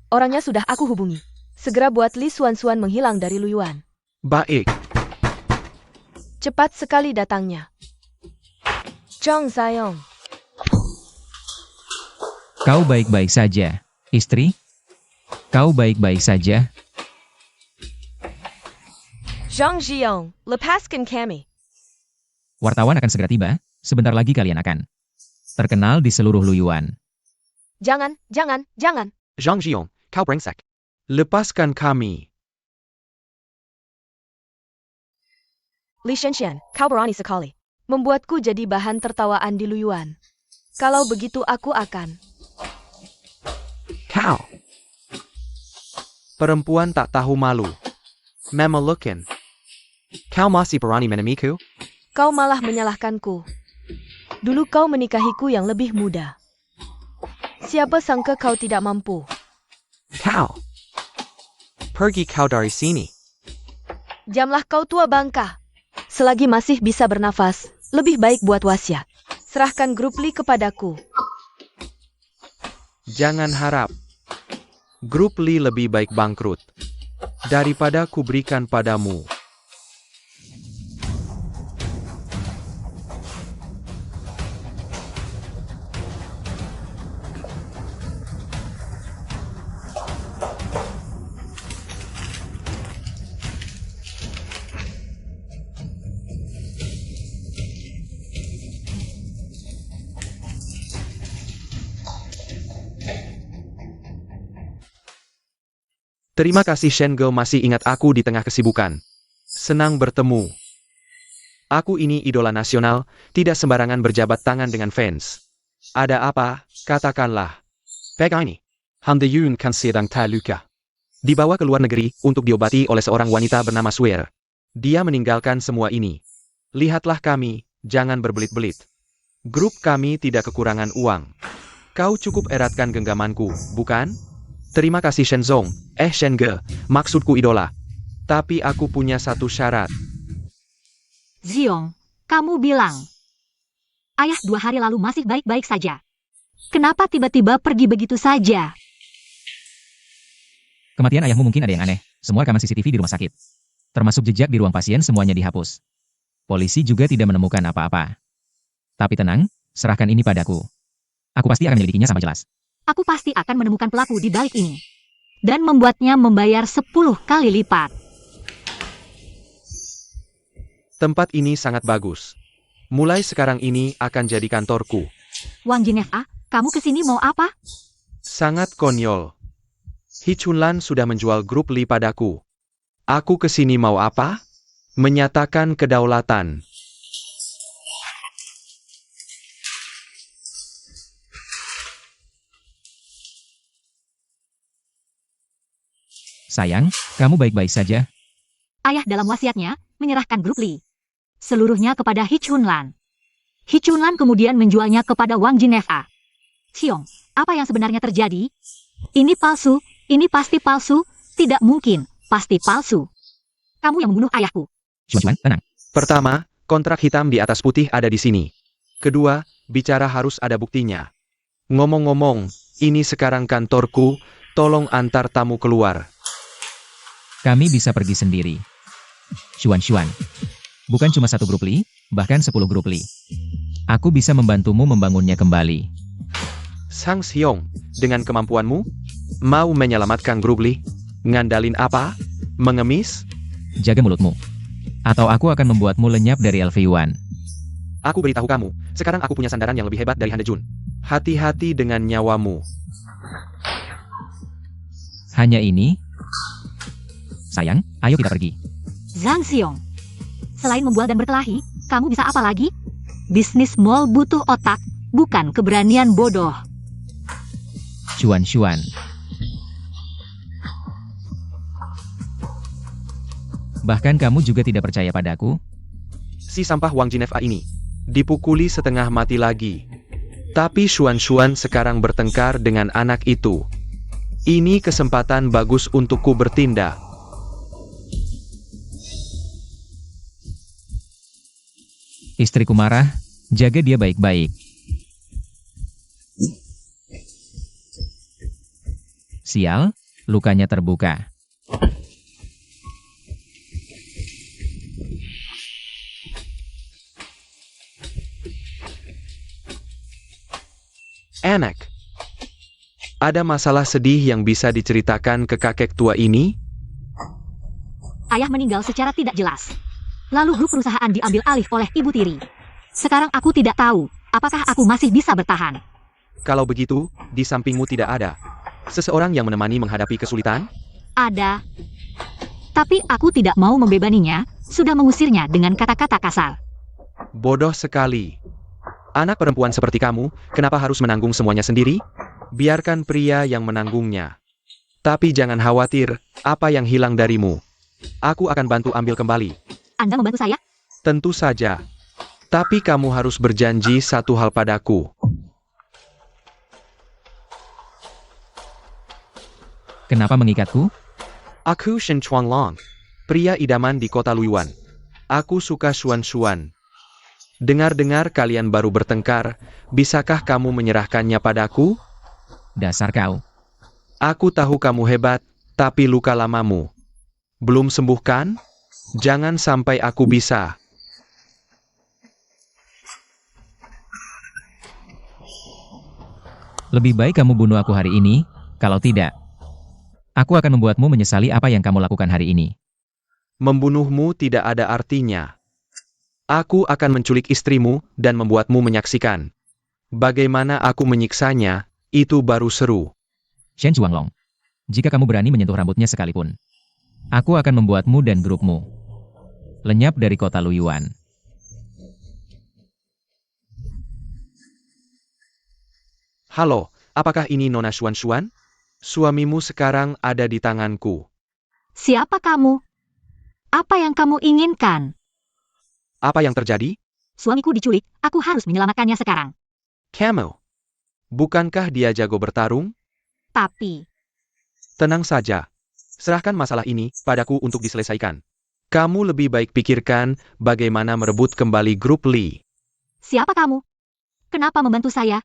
Orangnya sudah aku hubungi. Segera buat Li Xuan menghilang dari Luiyuan. Baik. Cepat sekali datangnya. Zhang Zayong. Kau baik-baik saja, istri? Kau baik-baik saja? Zhang Ziyong, lepaskan kami. Wartawan akan segera tiba, sebentar lagi kalian akan terkenal di seluruh Luiyuan. Jangan. Zhang Jiong, kau brengsek. Lepaskan kami. Li Shenxian, kau berani sekali. Membuatku jadi bahan tertawaan di Luiyuan. Kalau begitu aku akan. Kau. Perempuan tak tahu malu. Memalukan. Kau masih berani menemiku? Kau malah menyalahkanku. Dulu kau menikahiku yang lebih muda. Siapa sangka kau tidak mampu. Kau. Pergi kau dari sini. Jamlah kau tua bangka. Selagi masih bisa bernafas, lebih baik buat wasiat. Serahkan grup Li kepadaku. Jangan harap. Grup Li lebih baik bangkrut daripada kuberikan padamu. Terima kasih Shenge masih ingat aku di tengah kesibukan. Senang bertemu. Aku ini idola nasional, tidak sembarangan berjabat tangan dengan fans. Ada apa? Katakanlah. Pegang ini. Han De-yun kan sedang terluka. Dibawa ke luar negeri untuk diobati oleh seorang wanita bernama Swear. Dia meninggalkan semua ini. Lihatlah kami, jangan berbelit-belit. Grup kami tidak kekurangan uang. Kau cukup eratkan genggamanku, bukan? Terima kasih Shenzong, Shenge, maksudku idola. Tapi aku punya satu syarat. Ziong, kamu bilang. Ayah 2 hari lalu masih baik-baik saja. Kenapa tiba-tiba pergi begitu saja? Kematian ayahmu mungkin ada yang aneh. Semua rekaman CCTV di rumah sakit. Termasuk jejak di ruang pasien semuanya dihapus. Polisi juga tidak menemukan apa-apa. Tapi tenang, serahkan ini padaku. Aku pasti akan menyelidikinya sama jelas. Aku pasti akan menemukan pelaku di balik ini. Dan membuatnya membayar 10 kali lipat. Tempat ini sangat bagus. Mulai sekarang ini akan jadi kantorku. Wang Jinefa, kamu kesini mau apa? Sangat konyol. He Chunlan sudah menjual grup Li padaku. Aku kesini mau apa? Menyatakan kedaulatan. Sayang, kamu baik-baik saja? Ayah dalam wasiatnya menyerahkan grup Li. Seluruhnya kepada He Chunlan. He Chunlan kemudian menjualnya kepada Wang Jinefa. Xiong, apa yang sebenarnya terjadi? Ini palsu, ini pasti palsu, tidak mungkin, pasti palsu. Kamu yang membunuh ayahku. Cuan, tenang. Pertama, kontrak hitam di atas putih ada di sini. Kedua, bicara harus ada buktinya. Ngomong-ngomong, ini sekarang kantorku, tolong antar tamu keluar. Kami bisa pergi sendiri. Xuan. Bukan cuma 1 grup Li, bahkan 10 grup Li. Aku bisa membantumu membangunnya kembali. Sang Xiong, dengan kemampuanmu, mau menyelamatkan grup Li? Ngandalin apa? Mengemis? Jaga mulutmu. Atau aku akan membuatmu lenyap dari LV1. Aku beritahu kamu, sekarang aku punya sandaran yang lebih hebat dari Han De-jun. Hati-hati dengan nyawamu. Hanya ini? Sayang, ayo kita pergi. Zhang Xiong. Selain membual dan berkelahi, kamu bisa apa lagi? Bisnis mall butuh otak, bukan keberanian bodoh. Xuan. Bahkan kamu juga tidak percaya padaku? Si sampah Wang Jinefa ini dipukuli setengah mati lagi. Tapi Xuan sekarang bertengkar dengan anak itu. Ini kesempatan bagus untukku bertindak. Istriku marah, jaga dia baik-baik. Sial, lukanya terbuka. Anak, ada masalah sedih yang bisa diceritakan ke kakek tua ini? Ayah meninggal secara tidak jelas. Lalu grup perusahaan diambil alih oleh ibu tiri. Sekarang aku tidak tahu, apakah aku masih bisa bertahan. Kalau begitu, di sampingmu tidak ada seseorang yang menemani menghadapi kesulitan? Ada. Tapi aku tidak mau membebaninya, sudah mengusirnya dengan kata-kata kasar. Bodoh sekali. Anak perempuan seperti kamu, kenapa harus menanggung semuanya sendiri? Biarkan pria yang menanggungnya. Tapi jangan khawatir, apa yang hilang darimu? Aku akan bantu ambil kembali. Anda membantu saya? Tentu saja. Tapi kamu harus berjanji satu hal padaku. Kenapa mengikatku? Aku Shen Chuanglong, pria idaman di kota Luiyuan. Aku suka Xuan-Xuan. Dengar-dengar kalian baru bertengkar, bisakah kamu menyerahkannya padaku? Dasar kau. Aku tahu kamu hebat, tapi luka lamamu belum sembuh kan? Jangan sampai aku bisa. Lebih baik kamu bunuh aku hari ini, kalau tidak, aku akan membuatmu menyesali apa yang kamu lakukan hari ini. Membunuhmu tidak ada artinya. Aku akan menculik istrimu dan membuatmu menyaksikan. Bagaimana aku menyiksanya, itu baru seru. Shen Chuanglong, jika kamu berani menyentuh rambutnya sekalipun, aku akan membuatmu dan grupmu lenyap dari kota Luyuan. Halo, apakah ini Nona Xuan-Xuan? Suamimu sekarang ada di tanganku. Siapa kamu? Apa yang kamu inginkan? Apa yang terjadi? Suamiku diculik, aku harus menyelamatkannya sekarang. Kamu. Bukankah dia jago bertarung? Tapi, Tenang saja. Serahkan masalah ini padaku untuk diselesaikan. Kamu lebih baik pikirkan bagaimana merebut kembali grup Li. siapa kamu? Kenapa membantu saya?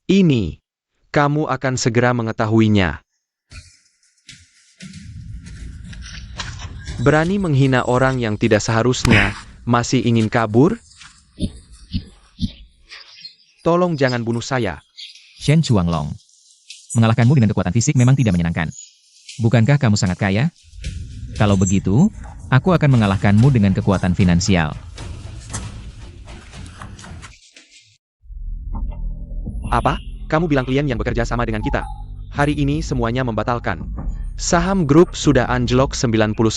Ini. Kamu akan segera mengetahuinya. Berani menghina orang yang tidak seharusnya, masih ingin kabur? Tolong jangan bunuh saya. Shen Chuanglong, mengalahkanmu dengan kekuatan fisik memang tidak menyenangkan. Bukankah kamu sangat kaya? Kalau begitu, aku akan mengalahkanmu dengan kekuatan finansial. Apa? Kamu bilang klien yang bekerja sama dengan kita. Hari ini semuanya membatalkan. Saham grup sudah anjlok 99%.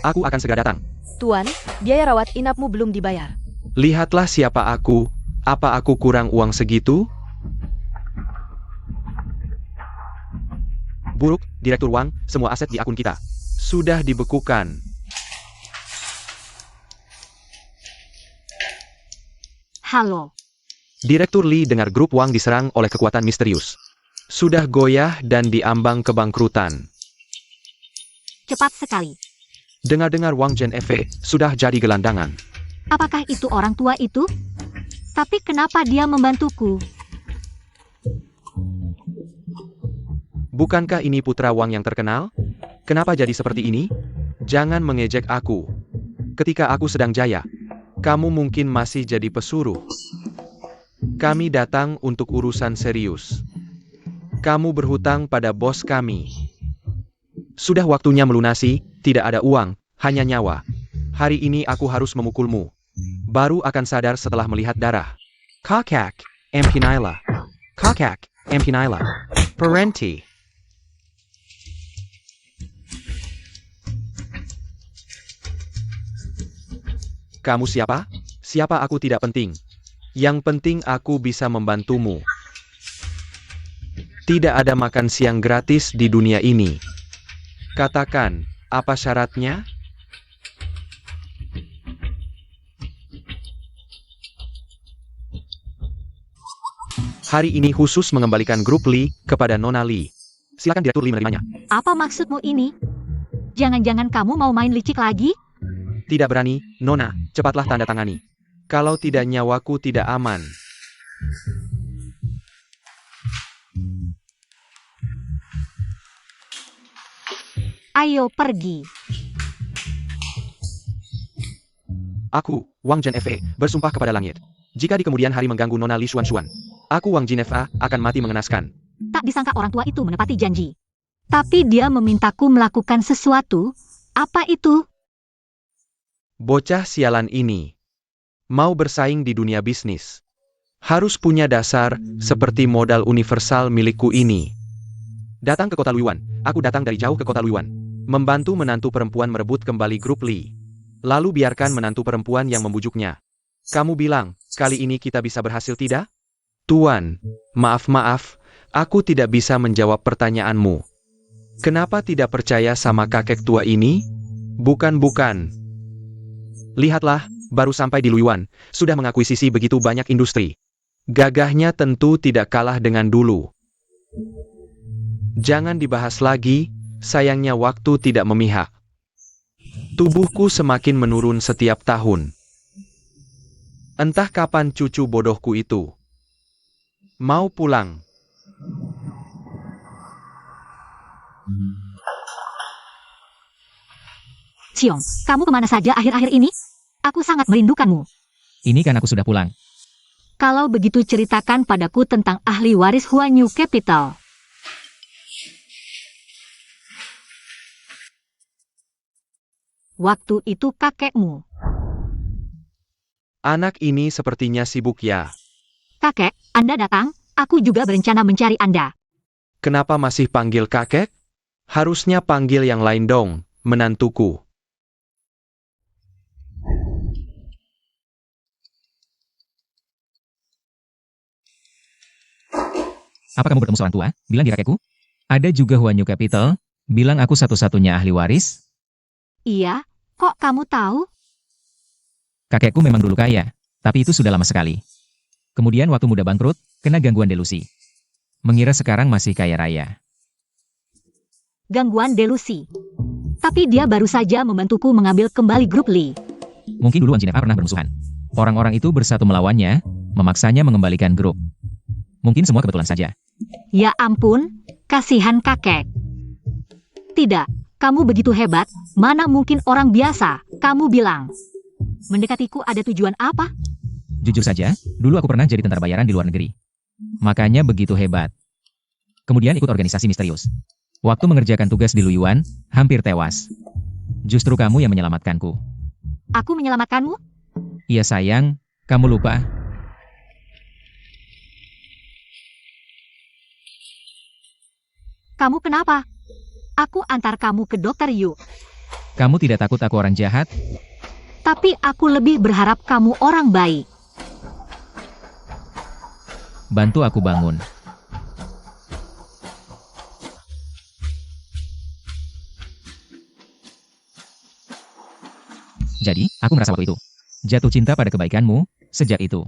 Aku akan segera datang. Tuan, biaya rawat inapmu belum dibayar. Lihatlah siapa aku. Apa aku kurang uang segitu? Buruk, Direktur Wang, semua aset di akun kita sudah dibekukan. Halo. Direktur Li dengar grup Wang diserang oleh kekuatan misterius. Sudah goyah dan diambang kebangkrutan. Cepat sekali. Dengar-dengar Wang Zhenfei sudah jadi gelandangan. Apakah itu orang tua itu? Tapi kenapa dia membantuku? Bukankah ini putra Wang yang terkenal? Kenapa jadi seperti ini? Jangan mengejek aku. Ketika aku sedang jaya, kamu mungkin masih jadi pesuruh. Kami datang untuk urusan serius. Kamu berhutang pada bos kami. Sudah waktunya melunasi, tidak ada uang, hanya nyawa. Hari ini aku harus memukulmu. Baru akan sadar setelah melihat darah. Kakak, Empinaila. Kakak, Empinaila. Parenti. Kamu siapa? Siapa aku tidak penting. Yang penting aku bisa membantumu. Tidak ada makan siang gratis di dunia ini. Katakan, apa syaratnya? Hari ini khusus mengembalikan grup Li kepada Nona Li. Silakan Direktur Li menerimanya. Apa maksudmu ini? Jangan-jangan kamu mau main licik lagi? Tidak berani, Nona, cepatlah tanda tangani. Kalau tidak nyawaku tidak aman. Ayo pergi. Aku, Wang Zhenfei, bersumpah kepada langit. Jika di kemudian hari mengganggu Nona Li Xuan-Xuan, aku Wang Zhenfei akan mati mengenaskan. Tak disangka orang tua itu menepati janji. Tapi dia memintaku melakukan sesuatu. Apa itu? Bocah sialan ini mau bersaing di dunia bisnis. Harus punya dasar seperti modal universal milikku ini. Datang ke kota Luyuan. Aku datang dari jauh ke kota Luyuan. Membantu menantu perempuan merebut kembali grup Li. Lalu biarkan menantu perempuan yang membujuknya. Kamu bilang, kali ini kita bisa berhasil tidak? Tuan, maaf, aku tidak bisa menjawab pertanyaanmu. Kenapa tidak percaya sama kakek tua ini? Bukan. Lihatlah, baru sampai di Luyuan, sudah mengakuisisi begitu banyak industri. Gagahnya tentu tidak kalah dengan dulu. Jangan dibahas lagi, sayangnya waktu tidak memihak. Tubuhku semakin menurun setiap tahun. Entah kapan cucu bodohku itu mau pulang. Xiong, kamu kemana saja akhir-akhir ini? Aku sangat merindukanmu. Ini kan aku sudah pulang. Kalau begitu ceritakan padaku tentang ahli waris Huanyu Capital. Waktu itu kakekmu. Anak ini sepertinya sibuk ya. Kakek, Anda datang, aku juga berencana mencari Anda. Kenapa masih panggil kakek? Harusnya panggil yang lain dong, menantuku. Apa kamu bertemu seorang tua? Bilang di kakekku. Ada juga Huanyu Capital. Bilang aku satu-satunya ahli waris. Iya, kok kamu tahu? Kakekku memang dulu kaya, tapi itu sudah lama sekali. Kemudian waktu muda bangkrut, kena gangguan delusi. Mengira sekarang masih kaya raya. Gangguan delusi. Tapi dia baru saja membantuku mengambil kembali grup Li. Mungkin dulu Wang Jineva pernah bermusuhan. Orang-orang itu bersatu melawannya, memaksanya mengembalikan grup. Mungkin semua kebetulan saja. Ya ampun, kasihan kakek. Tidak, kamu begitu hebat, mana mungkin orang biasa, kamu bilang. Mendekatiku ada tujuan apa? Jujur saja, dulu aku pernah jadi tentara bayaran di luar negeri. Makanya begitu hebat. Kemudian ikut organisasi misterius. Waktu mengerjakan tugas di Luyuan, hampir tewas. Justru kamu yang menyelamatkanku. Aku menyelamatkanmu? Iya sayang, kamu lupa. Kamu kenapa? Aku antar kamu ke dokter Yu. Kamu tidak takut aku orang jahat? Tapi aku lebih berharap kamu orang baik. Bantu aku bangun. Jadi, aku merasa waktu itu jatuh cinta pada kebaikanmu. Sejak itu,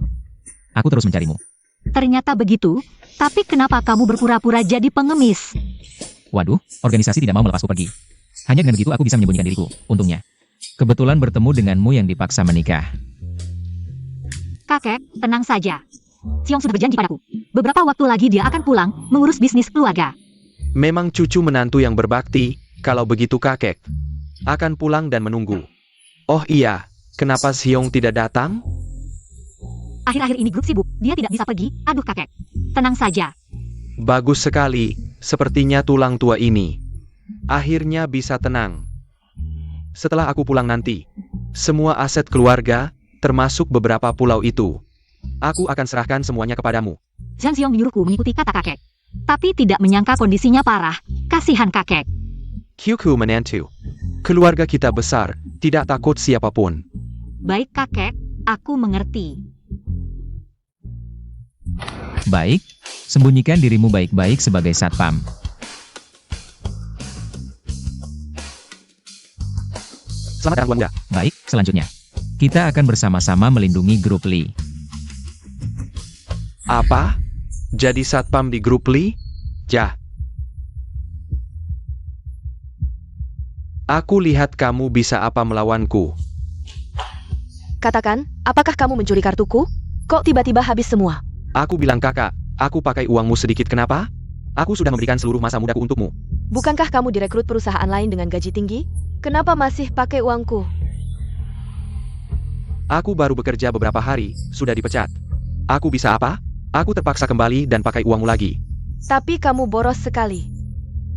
aku terus mencarimu. Ternyata begitu, tapi kenapa kamu berpura-pura jadi pengemis? Waduh, organisasi tidak mau melepasku pergi. Hanya dengan begitu aku bisa menyembunyikan diriku, untungnya. Kebetulan bertemu denganmu yang dipaksa menikah. Kakek, tenang saja. Xiong sudah berjanji padaku. Beberapa waktu lagi dia akan pulang, mengurus bisnis keluarga. Memang cucu menantu yang berbakti, kalau begitu kakek akan pulang dan menunggu. Oh iya, kenapa Xiong tidak datang? Akhir-akhir ini grup sibuk, dia tidak bisa pergi. Aduh kakek, tenang saja. Bagus sekali, sepertinya tulang tua ini akhirnya bisa tenang. Setelah aku pulang nanti, semua aset keluarga, termasuk beberapa pulau itu, aku akan serahkan semuanya kepadamu. Zhang Xiong menyuruhku mengikuti kata kakek. Tapi tidak menyangka kondisinya parah. Kasihan kakek. Kyuku menantu. Keluarga kita besar, tidak takut siapapun. Baik kakek, aku mengerti. Baik, sembunyikan dirimu baik-baik sebagai satpam. Selamat datang Wanda. Baik, selanjutnya. Kita akan bersama-sama melindungi grup Li. Apa? Jadi satpam di grup Li? Jah. Aku lihat kamu bisa apa melawanku. Katakan, apakah kamu mencuri kartuku? Kok tiba-tiba habis semua? Aku bilang kakak, aku pakai uangmu sedikit kenapa? Aku sudah memberikan seluruh masa mudaku untukmu. Bukankah kamu direkrut perusahaan lain dengan gaji tinggi? Kenapa masih pakai uangku? Aku baru bekerja beberapa hari, sudah dipecat. Aku bisa apa? Aku terpaksa kembali dan pakai uangmu lagi. Tapi kamu boros sekali.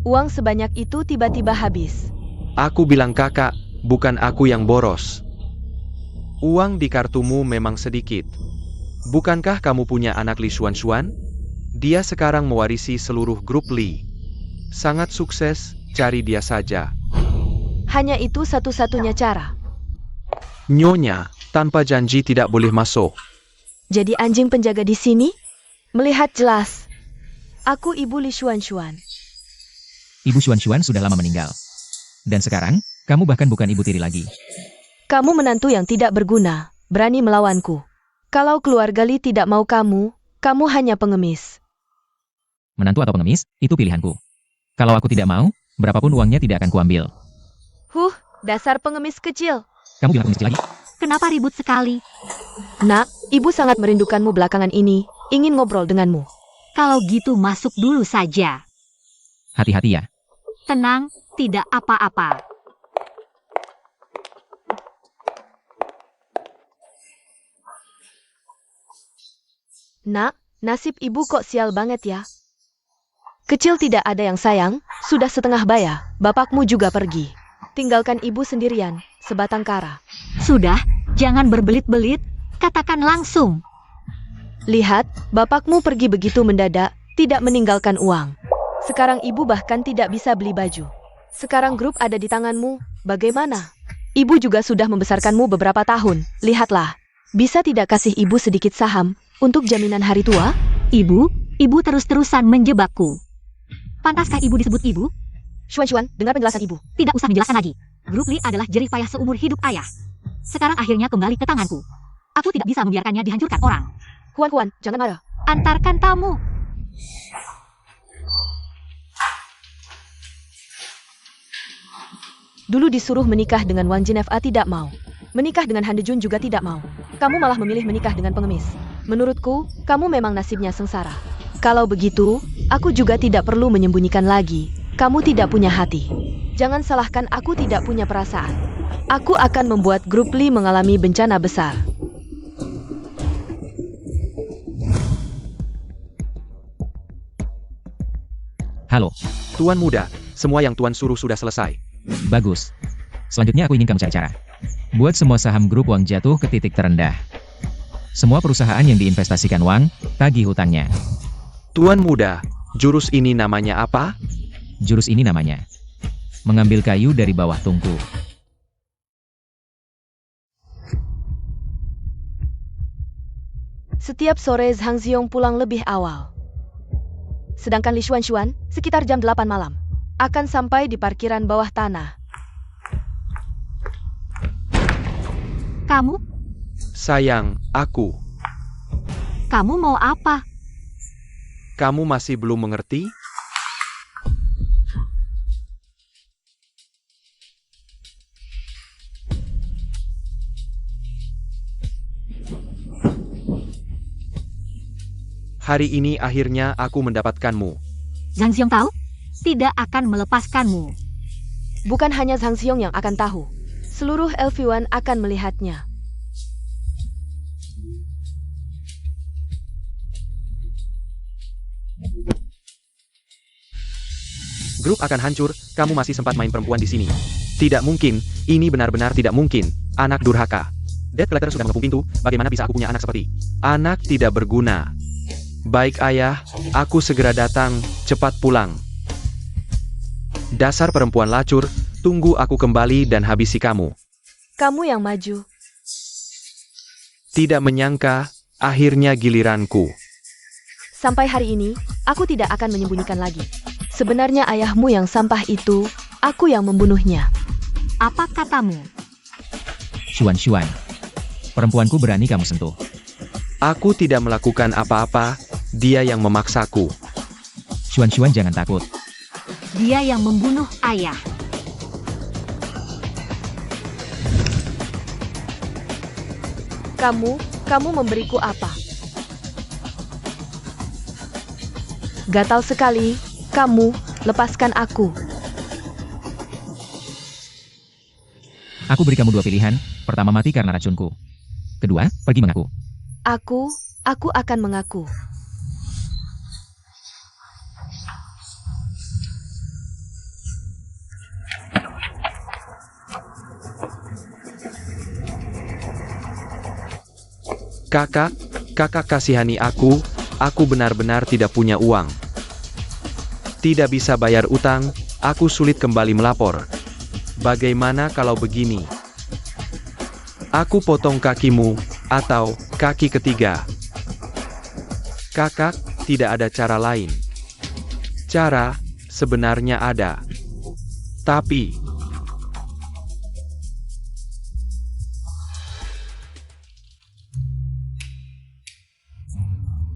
Uang sebanyak itu tiba-tiba habis. Aku bilang kakak, bukan aku yang boros. Uang di kartumu memang sedikit. Bukankah kamu punya anak Li Xuan-Xuan? Dia sekarang mewarisi seluruh grup Li. Sangat sukses, cari dia saja. Hanya itu satu-satunya cara. Nyonya, tanpa janji tidak boleh masuk. Jadi anjing penjaga di sini? Melihat jelas. Aku ibu Li Xuan-Xuan. Ibu Xuan-Xuan sudah lama meninggal. Dan sekarang, kamu bahkan bukan ibu tiri lagi. Kamu menantu yang tidak berguna, berani melawanku. Kalau keluarga Li tidak mau kamu, kamu hanya pengemis. Menantu atau pengemis, itu pilihanku. Kalau aku tidak mau, berapapun uangnya tidak akan kuambil. Dasar pengemis kecil. Kamu bilang aku miskin lagi? Kenapa ribut sekali? Nak, ibu sangat merindukanmu belakangan ini. Ingin ngobrol denganmu. Kalau gitu masuk dulu saja. Hati-hati ya. Tenang, tidak apa-apa. Nak, nasib ibu kok sial banget ya. Kecil tidak ada yang sayang, sudah setengah baya, bapakmu juga pergi. Tinggalkan ibu sendirian, sebatang kara. Sudah, jangan berbelit-belit, katakan langsung. Lihat, bapakmu pergi begitu mendadak, tidak meninggalkan uang. Sekarang ibu bahkan tidak bisa beli baju. Sekarang grup ada di tanganmu, bagaimana? Ibu juga sudah membesarkanmu beberapa tahun, lihatlah. Bisa tidak kasih ibu sedikit saham untuk jaminan hari tua? Ibu terus-terusan menjebakku. Pantaskah ibu disebut ibu? Xuan, dengar penjelasan ibu. Tidak usah menjelaskan lagi. Grup Li adalah jerih payah seumur hidup ayah. Sekarang akhirnya kembali ke tanganku. Aku tidak bisa membiarkannya dihancurkan orang. Huan, jangan marah. Antarkan tamu. Dulu disuruh menikah dengan Wang Jinfa tidak mau. Menikah dengan Han Dejun juga tidak mau. Kamu malah memilih menikah dengan pengemis. Menurutku, kamu memang nasibnya sengsara. Kalau begitu, aku juga tidak perlu menyembunyikan lagi. Kamu tidak punya hati. Jangan salahkan aku tidak punya perasaan. Aku akan membuat grup Li mengalami bencana besar. Halo. Tuan muda, semua yang Tuan suruh sudah selesai. Bagus. Selanjutnya aku ingin kamu cari cara. Buat semua saham grup Wang jatuh ke titik terendah. Semua perusahaan yang diinvestasikan Wang, tagih hutangnya. Tuan muda, jurus ini namanya apa? Jurus ini namanya mengambil kayu dari bawah tungku. Setiap sore Zhang Ziong pulang lebih awal. Sedangkan Li Xuan sekitar jam 8 malam akan sampai di parkiran bawah tanah. Kamu? Sayang, aku. Kamu mau apa? Kamu masih belum mengerti? Hari ini akhirnya aku mendapatkanmu. Zhang Xiong tahu? Tidak akan melepaskanmu. Bukan hanya Zhang Xiong yang akan tahu. Seluruh Elfiwan akan melihatnya. Grup akan hancur, kamu masih sempat main perempuan di sini. Tidak mungkin, ini benar-benar tidak mungkin, anak durhaka. Debt Collector sudah mengepung pintu, bagaimana bisa aku punya anak seperti? Anak tidak berguna. Baik ayah, aku segera datang, cepat pulang. Dasar perempuan lacur, tunggu aku kembali dan habisi kamu. Kamu yang maju. Tidak menyangka, akhirnya giliranku. Sampai hari ini, aku tidak akan menyembunyikan lagi. Sebenarnya ayahmu yang sampah itu, aku yang membunuhnya. Apa katamu? Xuan. Perempuanku berani kamu sentuh. Aku tidak melakukan apa-apa, dia yang memaksaku. Xuan jangan takut. Dia yang membunuh ayah. Kamu memberiku apa? Gatal sekali, kamu, lepaskan aku. Aku beri kamu dua pilihan, pertama mati karena racunku. Kedua, pergi mengaku. Aku akan mengaku. Kakak kasihani aku benar-benar tidak punya uang. Tidak bisa bayar utang, aku sulit kembali melapor. Bagaimana kalau begini? Aku potong kakimu, atau kaki ketiga. Kakak, tidak ada cara lain. Cara, sebenarnya ada. Tapi,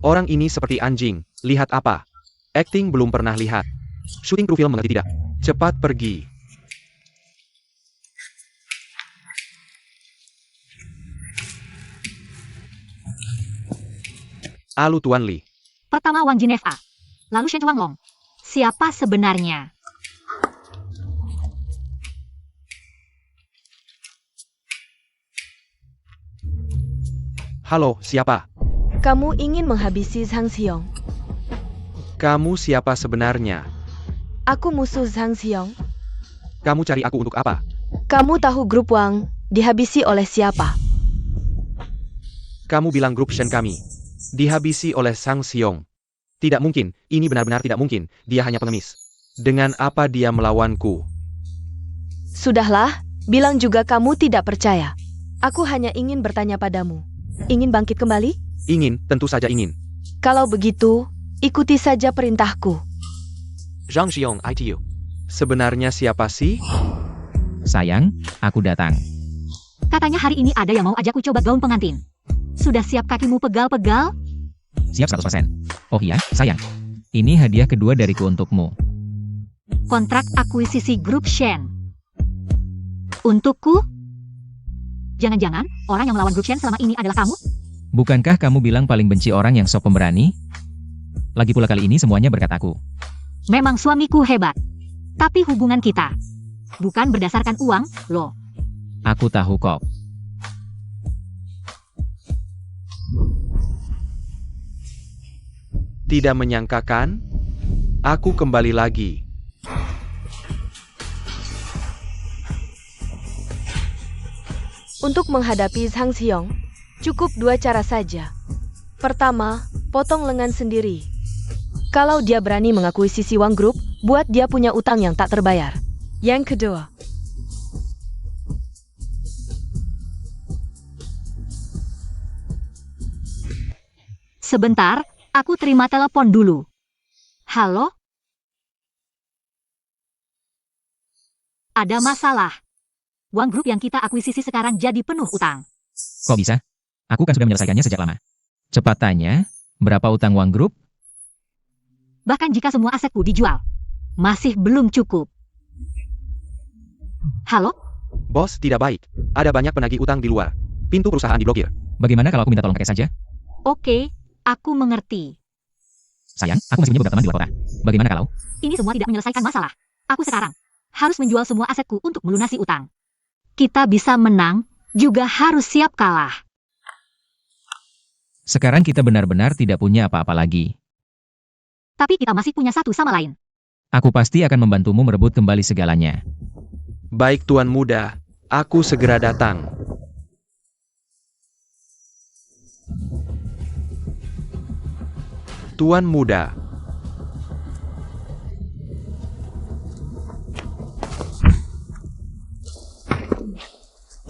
orang ini seperti anjing, lihat apa? Acting belum pernah lihat. Shooting kru film mengerti tidak? Cepat pergi. Alu Tuan Li. Pertama Wang Jinefa, lalu Shen Chuanglong. Siapa sebenarnya? Halo, siapa? Kamu ingin menghabisi Zhang Xiong? Kamu siapa sebenarnya? Aku musuh Zhang Xiong. Kamu cari aku untuk apa? Kamu tahu grup Wang dihabisi oleh siapa? Kamu bilang grup Shen kami dihabisi oleh Sang Xiong. Tidak mungkin, ini benar-benar tidak mungkin, dia hanya pengemis. Dengan apa dia melawanku? Sudahlah, bilang juga kamu tidak percaya. Aku hanya ingin bertanya padamu. Ingin bangkit kembali? Ingin, tentu saja ingin. Kalau begitu, ikuti saja perintahku. Zhang Xiong ITU. Sebenarnya siapa sih? Sayang, aku datang. Katanya hari ini ada yang mau ajakku coba gaun pengantin. Sudah siap kakimu pegal-pegal? Siap 100%. Oh iya, sayang. Ini hadiah kedua dariku untukmu. Kontrak akuisisi grup Shen. Untukku? Jangan-jangan orang yang melawan grup Shen selama ini adalah kamu? Bukankah kamu bilang paling benci orang yang sok pemberani? Lagi pula kali ini semuanya berkat aku. Memang suamiku hebat. Tapi hubungan kita bukan berdasarkan uang, loh. Aku tahu kok. Tidak menyangkakan? Aku kembali lagi. Untuk menghadapi Zhang Xiong, cukup dua cara saja. Pertama, potong lengan sendiri. Kalau dia berani mengakui sisi Wang Group, buat dia punya utang yang tak terbayar. Yang kedua, Sebentar, aku terima telepon dulu. Halo? Ada masalah. Wang Group yang kita akuisisi sekarang jadi penuh utang. Kok bisa? Aku kan sudah menyelesaikannya sejak lama. Cepat tanya, berapa utang Wang Group? Bahkan jika semua asetku dijual, masih belum cukup. Halo? Bos, tidak baik. Ada banyak penagih utang di luar. Pintu perusahaan diblokir. Bagaimana kalau aku minta tolong pakai saja? Oke, aku mengerti. Sayang, aku masih punya beberapa teman di luar kota. Bagaimana kalau? Ini semua tidak menyelesaikan masalah. Aku sekarang harus menjual semua asetku untuk melunasi utang. Kita bisa menang, juga harus siap kalah. Sekarang kita benar-benar tidak punya apa-apa lagi. Tapi kita masih punya satu sama lain. Aku pasti akan membantumu merebut kembali segalanya. Baik Tuan Muda, aku segera datang. Tuan Muda.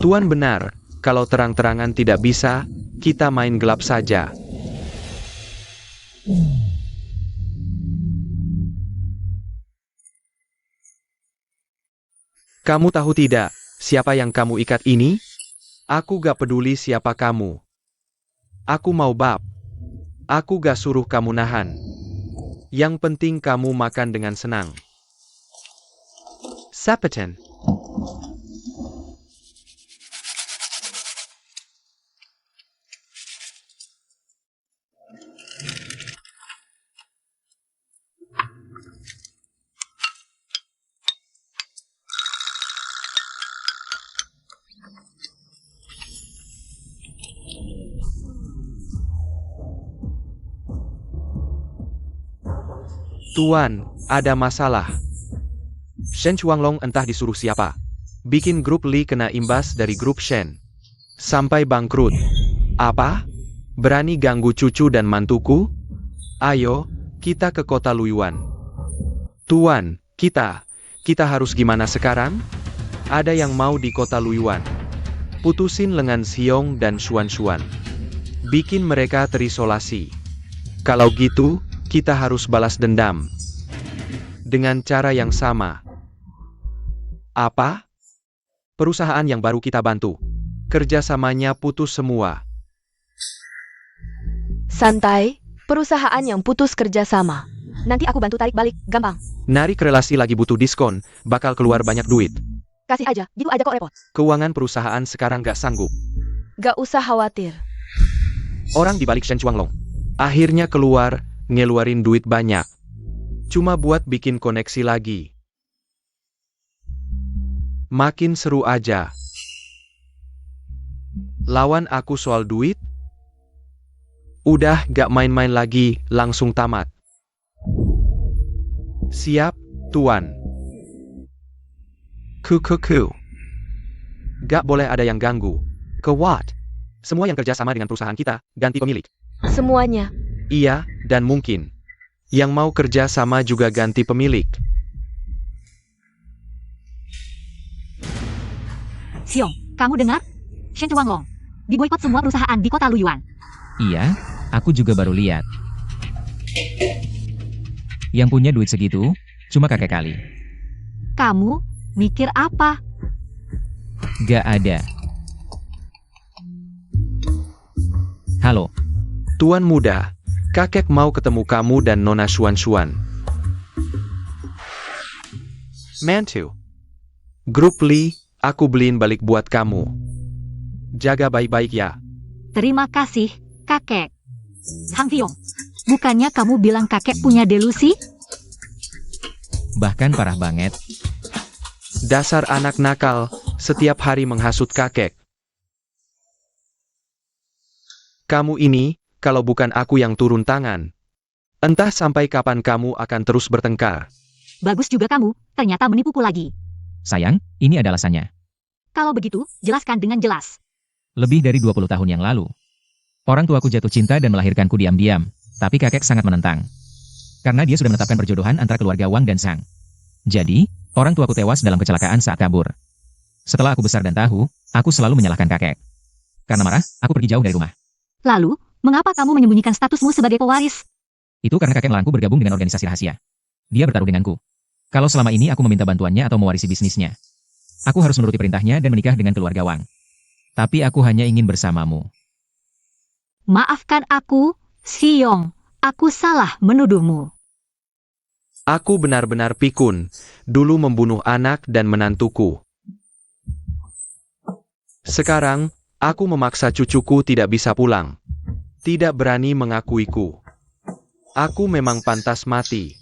Tuan benar, kalau terang-terangan tidak bisa, kita main gelap saja. Kamu tahu tidak, siapa yang kamu ikat ini? Aku gak peduli siapa kamu. Aku mau bab. Aku gak suruh kamu nahan. Yang penting kamu makan dengan senang. Sapetan. Tuan, ada masalah. Shen Chuanglong entah disuruh siapa. Bikin grup Li kena imbas dari grup Shen. Sampai bangkrut. Apa? Berani ganggu cucu dan mantuku? Ayo, kita ke kota Luiyuan. Tuan, kita harus gimana sekarang? Ada yang mau di kota Luiyuan. Putusin lengan Xiong dan Xuan. Bikin mereka terisolasi. Kalau gitu, kita harus balas dendam. Dengan cara yang sama. Apa? Perusahaan yang baru kita bantu. Kerjasamanya putus semua. santai, perusahaan yang putus kerjasama. Nanti aku bantu tarik balik, gampang. Narik relasi lagi butuh diskon, bakal keluar banyak duit. Kasih aja, gitu aja kok repot. Keuangan perusahaan sekarang gak sanggup. Gak usah khawatir. Orang di balik Shen Chuanglong. Akhirnya keluar, ngeluarin duit banyak. Cuma buat bikin koneksi lagi. Makin seru aja. Lawan aku soal duit? Udah gak main-main lagi, langsung tamat. Siap, Tuan. Ku. Gak boleh ada yang ganggu. Ke what? Semua yang kerja sama dengan perusahaan kita, ganti pemilik. Semuanya. Iya, dan mungkin. Yang mau kerja sama juga ganti pemilik. Xiong, kamu dengar? Shen Chuanglong, diboikot semua perusahaan di kota Luyuan. Iya, aku juga baru lihat. Yang punya duit segitu, cuma kakek kali. Kamu mikir apa? Gak ada. Halo, Tuan muda, kakek mau ketemu kamu dan Nona Xuan. Mantu. Grup Li, aku beliin balik buat kamu. Jaga baik-baik ya. Terima kasih, kakek. Hang Fiong, bukannya kamu bilang kakek punya delusi? bahkan parah banget. Dasar anak nakal, setiap hari menghasut kakek. Kamu ini, kalau bukan aku yang turun tangan, entah sampai kapan kamu akan terus bertengkar. Bagus juga kamu, ternyata menipuku lagi. Sayang, ini ada alasannya. Kalau begitu, jelaskan dengan jelas. Lebih dari 20 tahun yang lalu, orang tuaku jatuh cinta dan melahirkanku diam-diam, tapi kakek sangat menentang. Karena dia sudah menetapkan perjodohan antara keluarga Wang dan Sang. Jadi, orang tuaku tewas dalam kecelakaan saat kabur. Setelah aku besar dan tahu, aku selalu menyalahkan kakek. Karena marah, aku pergi jauh dari rumah. Lalu, mengapa kamu menyembunyikan statusmu sebagai pewaris? Itu karena kakek melarangku bergabung dengan organisasi rahasia. Dia bertaruh denganku. Kalau selama ini aku meminta bantuannya atau mewarisi bisnisnya, aku harus menuruti perintahnya dan menikah dengan keluarga Wang. Tapi aku hanya ingin bersamamu. Maafkan aku, Xiong. Aku salah menuduhmu. Aku benar-benar pikun, dulu membunuh anak dan menantuku. Sekarang, aku memaksa cucuku tidak bisa pulang. Tidak berani mengakuiku. Aku memang pantas mati.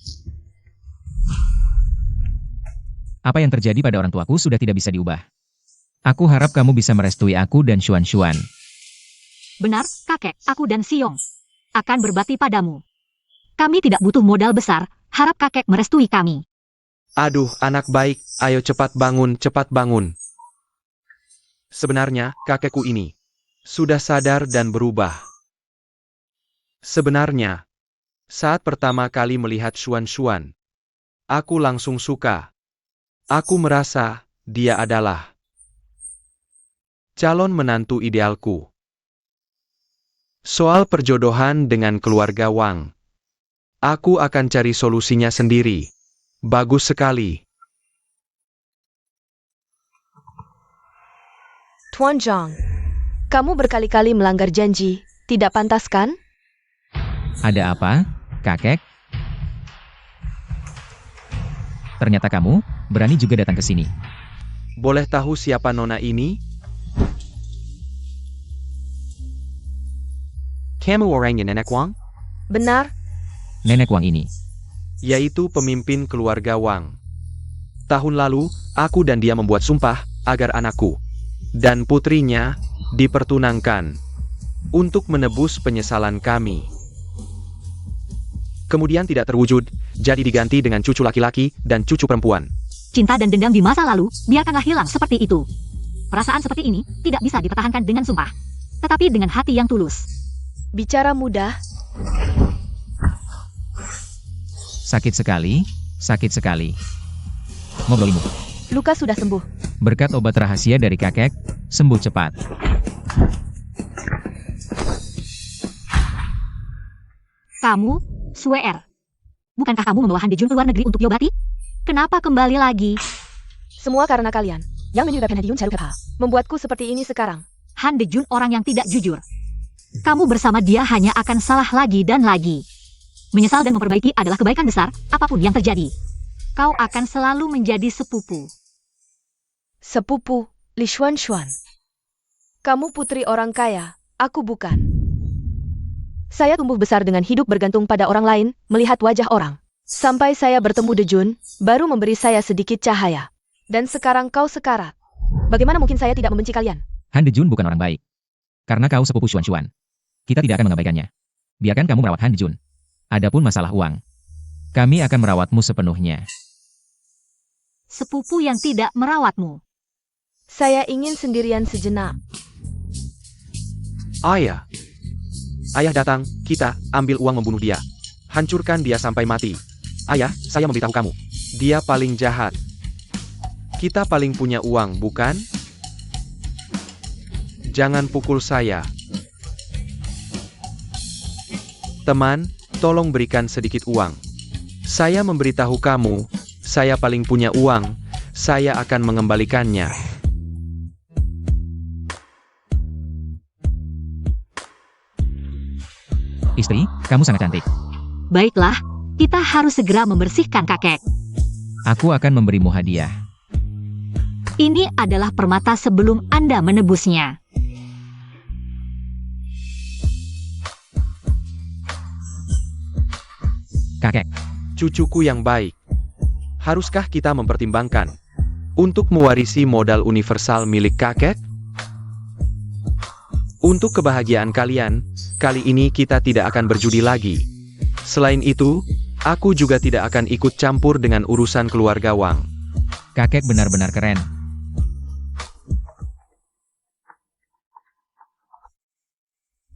Apa yang terjadi pada orang tuaku sudah tidak bisa diubah. Aku harap kamu bisa merestui aku dan Xuan. Benar, kakek, aku dan Xiong akan berbakti padamu. Kami tidak butuh modal besar, harap kakek merestui kami. Aduh, anak baik, ayo cepat bangun, cepat bangun. Sebenarnya, kakekku ini sudah sadar dan berubah. Sebenarnya, saat pertama kali melihat Xuan, aku langsung suka. Aku merasa dia adalah calon menantu idealku. Soal perjodohan dengan keluarga Wang, aku akan cari solusinya sendiri. Bagus sekali. Tuan Zhang, kamu berkali-kali melanggar janji, tidak pantas kan? Ada apa, kakek? Ternyata kamu berani juga datang ke sini. Boleh tahu siapa nona ini? Kamu orangnya Nenek Wang? Benar, Nenek Wang ini. Yaitu pemimpin keluarga Wang. Tahun lalu, aku dan dia membuat sumpah agar anakku dan putrinya dipertunangkan untuk menebus penyesalan kami. Kemudian tidak terwujud, jadi diganti dengan cucu laki-laki dan cucu perempuan. Cinta dan dendam di masa lalu, biarkanlah hilang seperti itu. Perasaan seperti ini tidak bisa dipertahankan dengan sumpah, tetapi dengan hati yang tulus. bicara mudah. Sakit sekali, sakit sekali. Ngobrolimu. Luka sudah sembuh. Berkat obat rahasia dari kakek, sembuh cepat. Kamu, Suer. Bukankah kamu membawa Han Dejun ke luar negeri untuk diobati? Kenapa kembali lagi? Semua karena kalian yang menyebabkan Hadiun Charukepha membuatku seperti ini sekarang. Han Dejun orang yang tidak jujur. Kamu bersama dia hanya akan salah lagi dan lagi. Menyesal dan memperbaiki adalah kebaikan besar, apapun yang terjadi. Kau akan selalu menjadi sepupu. Sepupu, Li Xuan. Kamu putri orang kaya, aku bukan. Saya tumbuh besar dengan hidup bergantung pada orang lain, melihat wajah orang. Sampai saya bertemu Dejun, baru memberi saya sedikit cahaya. Dan sekarang kau sekarat. Bagaimana mungkin saya tidak membenci kalian? Han Dejun bukan orang baik. Karena kau sepupu Xuan Xuan. Kita tidak akan mengabaikannya. Biarkan kamu merawat Han Dejun. Adapun masalah uang, kami akan merawatmu sepenuhnya. Sepupu yang tidak merawatmu. Saya ingin sendirian sejenak. Ayah. Ayah datang, kita ambil uang membunuh dia. Hancurkan dia sampai mati. Ayah, saya memberitahu kamu. Dia paling jahat. Kita paling punya uang, bukan? Jangan pukul saya. Teman, tolong berikan sedikit uang. Saya memberitahu kamu, saya paling punya uang, saya akan mengembalikannya. Istri, kamu sangat cantik. Baiklah, kita harus segera membersihkan kakek. Aku akan memberimu hadiah. Ini adalah permata sebelum Anda menebusnya. Kakek, Cucuku yang baik. Haruskah kita mempertimbangkan untuk mewarisi modal universal milik kakek? Untuk kebahagiaan kalian, kali ini kita tidak akan berjudi lagi. Selain itu, aku juga tidak akan ikut campur dengan urusan keluarga Wang. kakek benar-benar keren.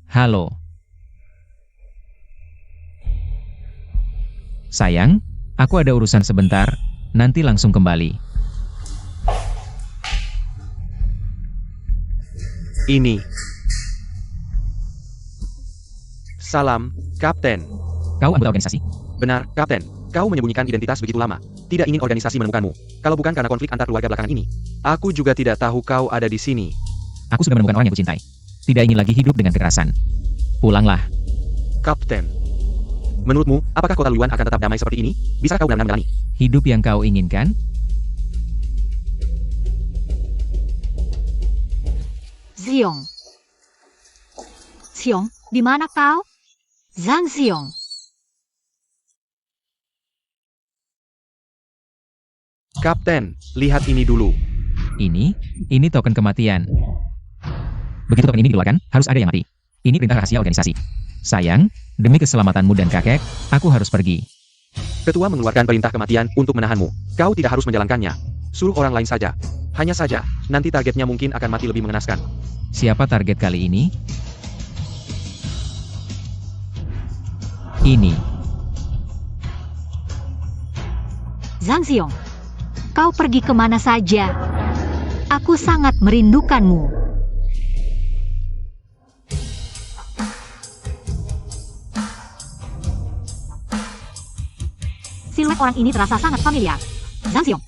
Halo. Sayang, aku ada urusan sebentar, nanti langsung kembali. Ini. Salam, Kapten. Kau anggota organisasi? Benar, Kapten. Kau menyembunyikan identitas begitu lama. Tidak ingin organisasi menemukanmu. Kalau bukan karena konflik antar keluarga belakangan ini. Aku juga tidak tahu kau ada di sini. Aku sudah menemukan orang yang kucintai. Tidak ingin lagi hidup dengan kekerasan. Pulanglah. Kapten. Menurutmu, apakah kota Luan akan tetap damai seperti ini? Bisa kau benar-benar menjalani Hidup yang kau inginkan? Xiong. Xiong, di mana kau? Zhang Xiong. Kapten, lihat ini dulu. Ini token kematian. Begitu token ini dikeluarkan, harus ada yang mati. Ini perintah rahasia organisasi. Sayang, demi keselamatanmu dan kakek, aku harus pergi. Ketua mengeluarkan perintah kematian untuk menahanmu. Kau tidak harus menjalankannya. Suruh orang lain saja. Hanya saja, nanti targetnya mungkin akan mati lebih mengenaskan. Siapa target kali ini? Ini. Zhang Xiong, kau pergi kemana saja? Aku sangat merindukanmu. Siluet orang ini terasa sangat familiar. Zhang Xiong,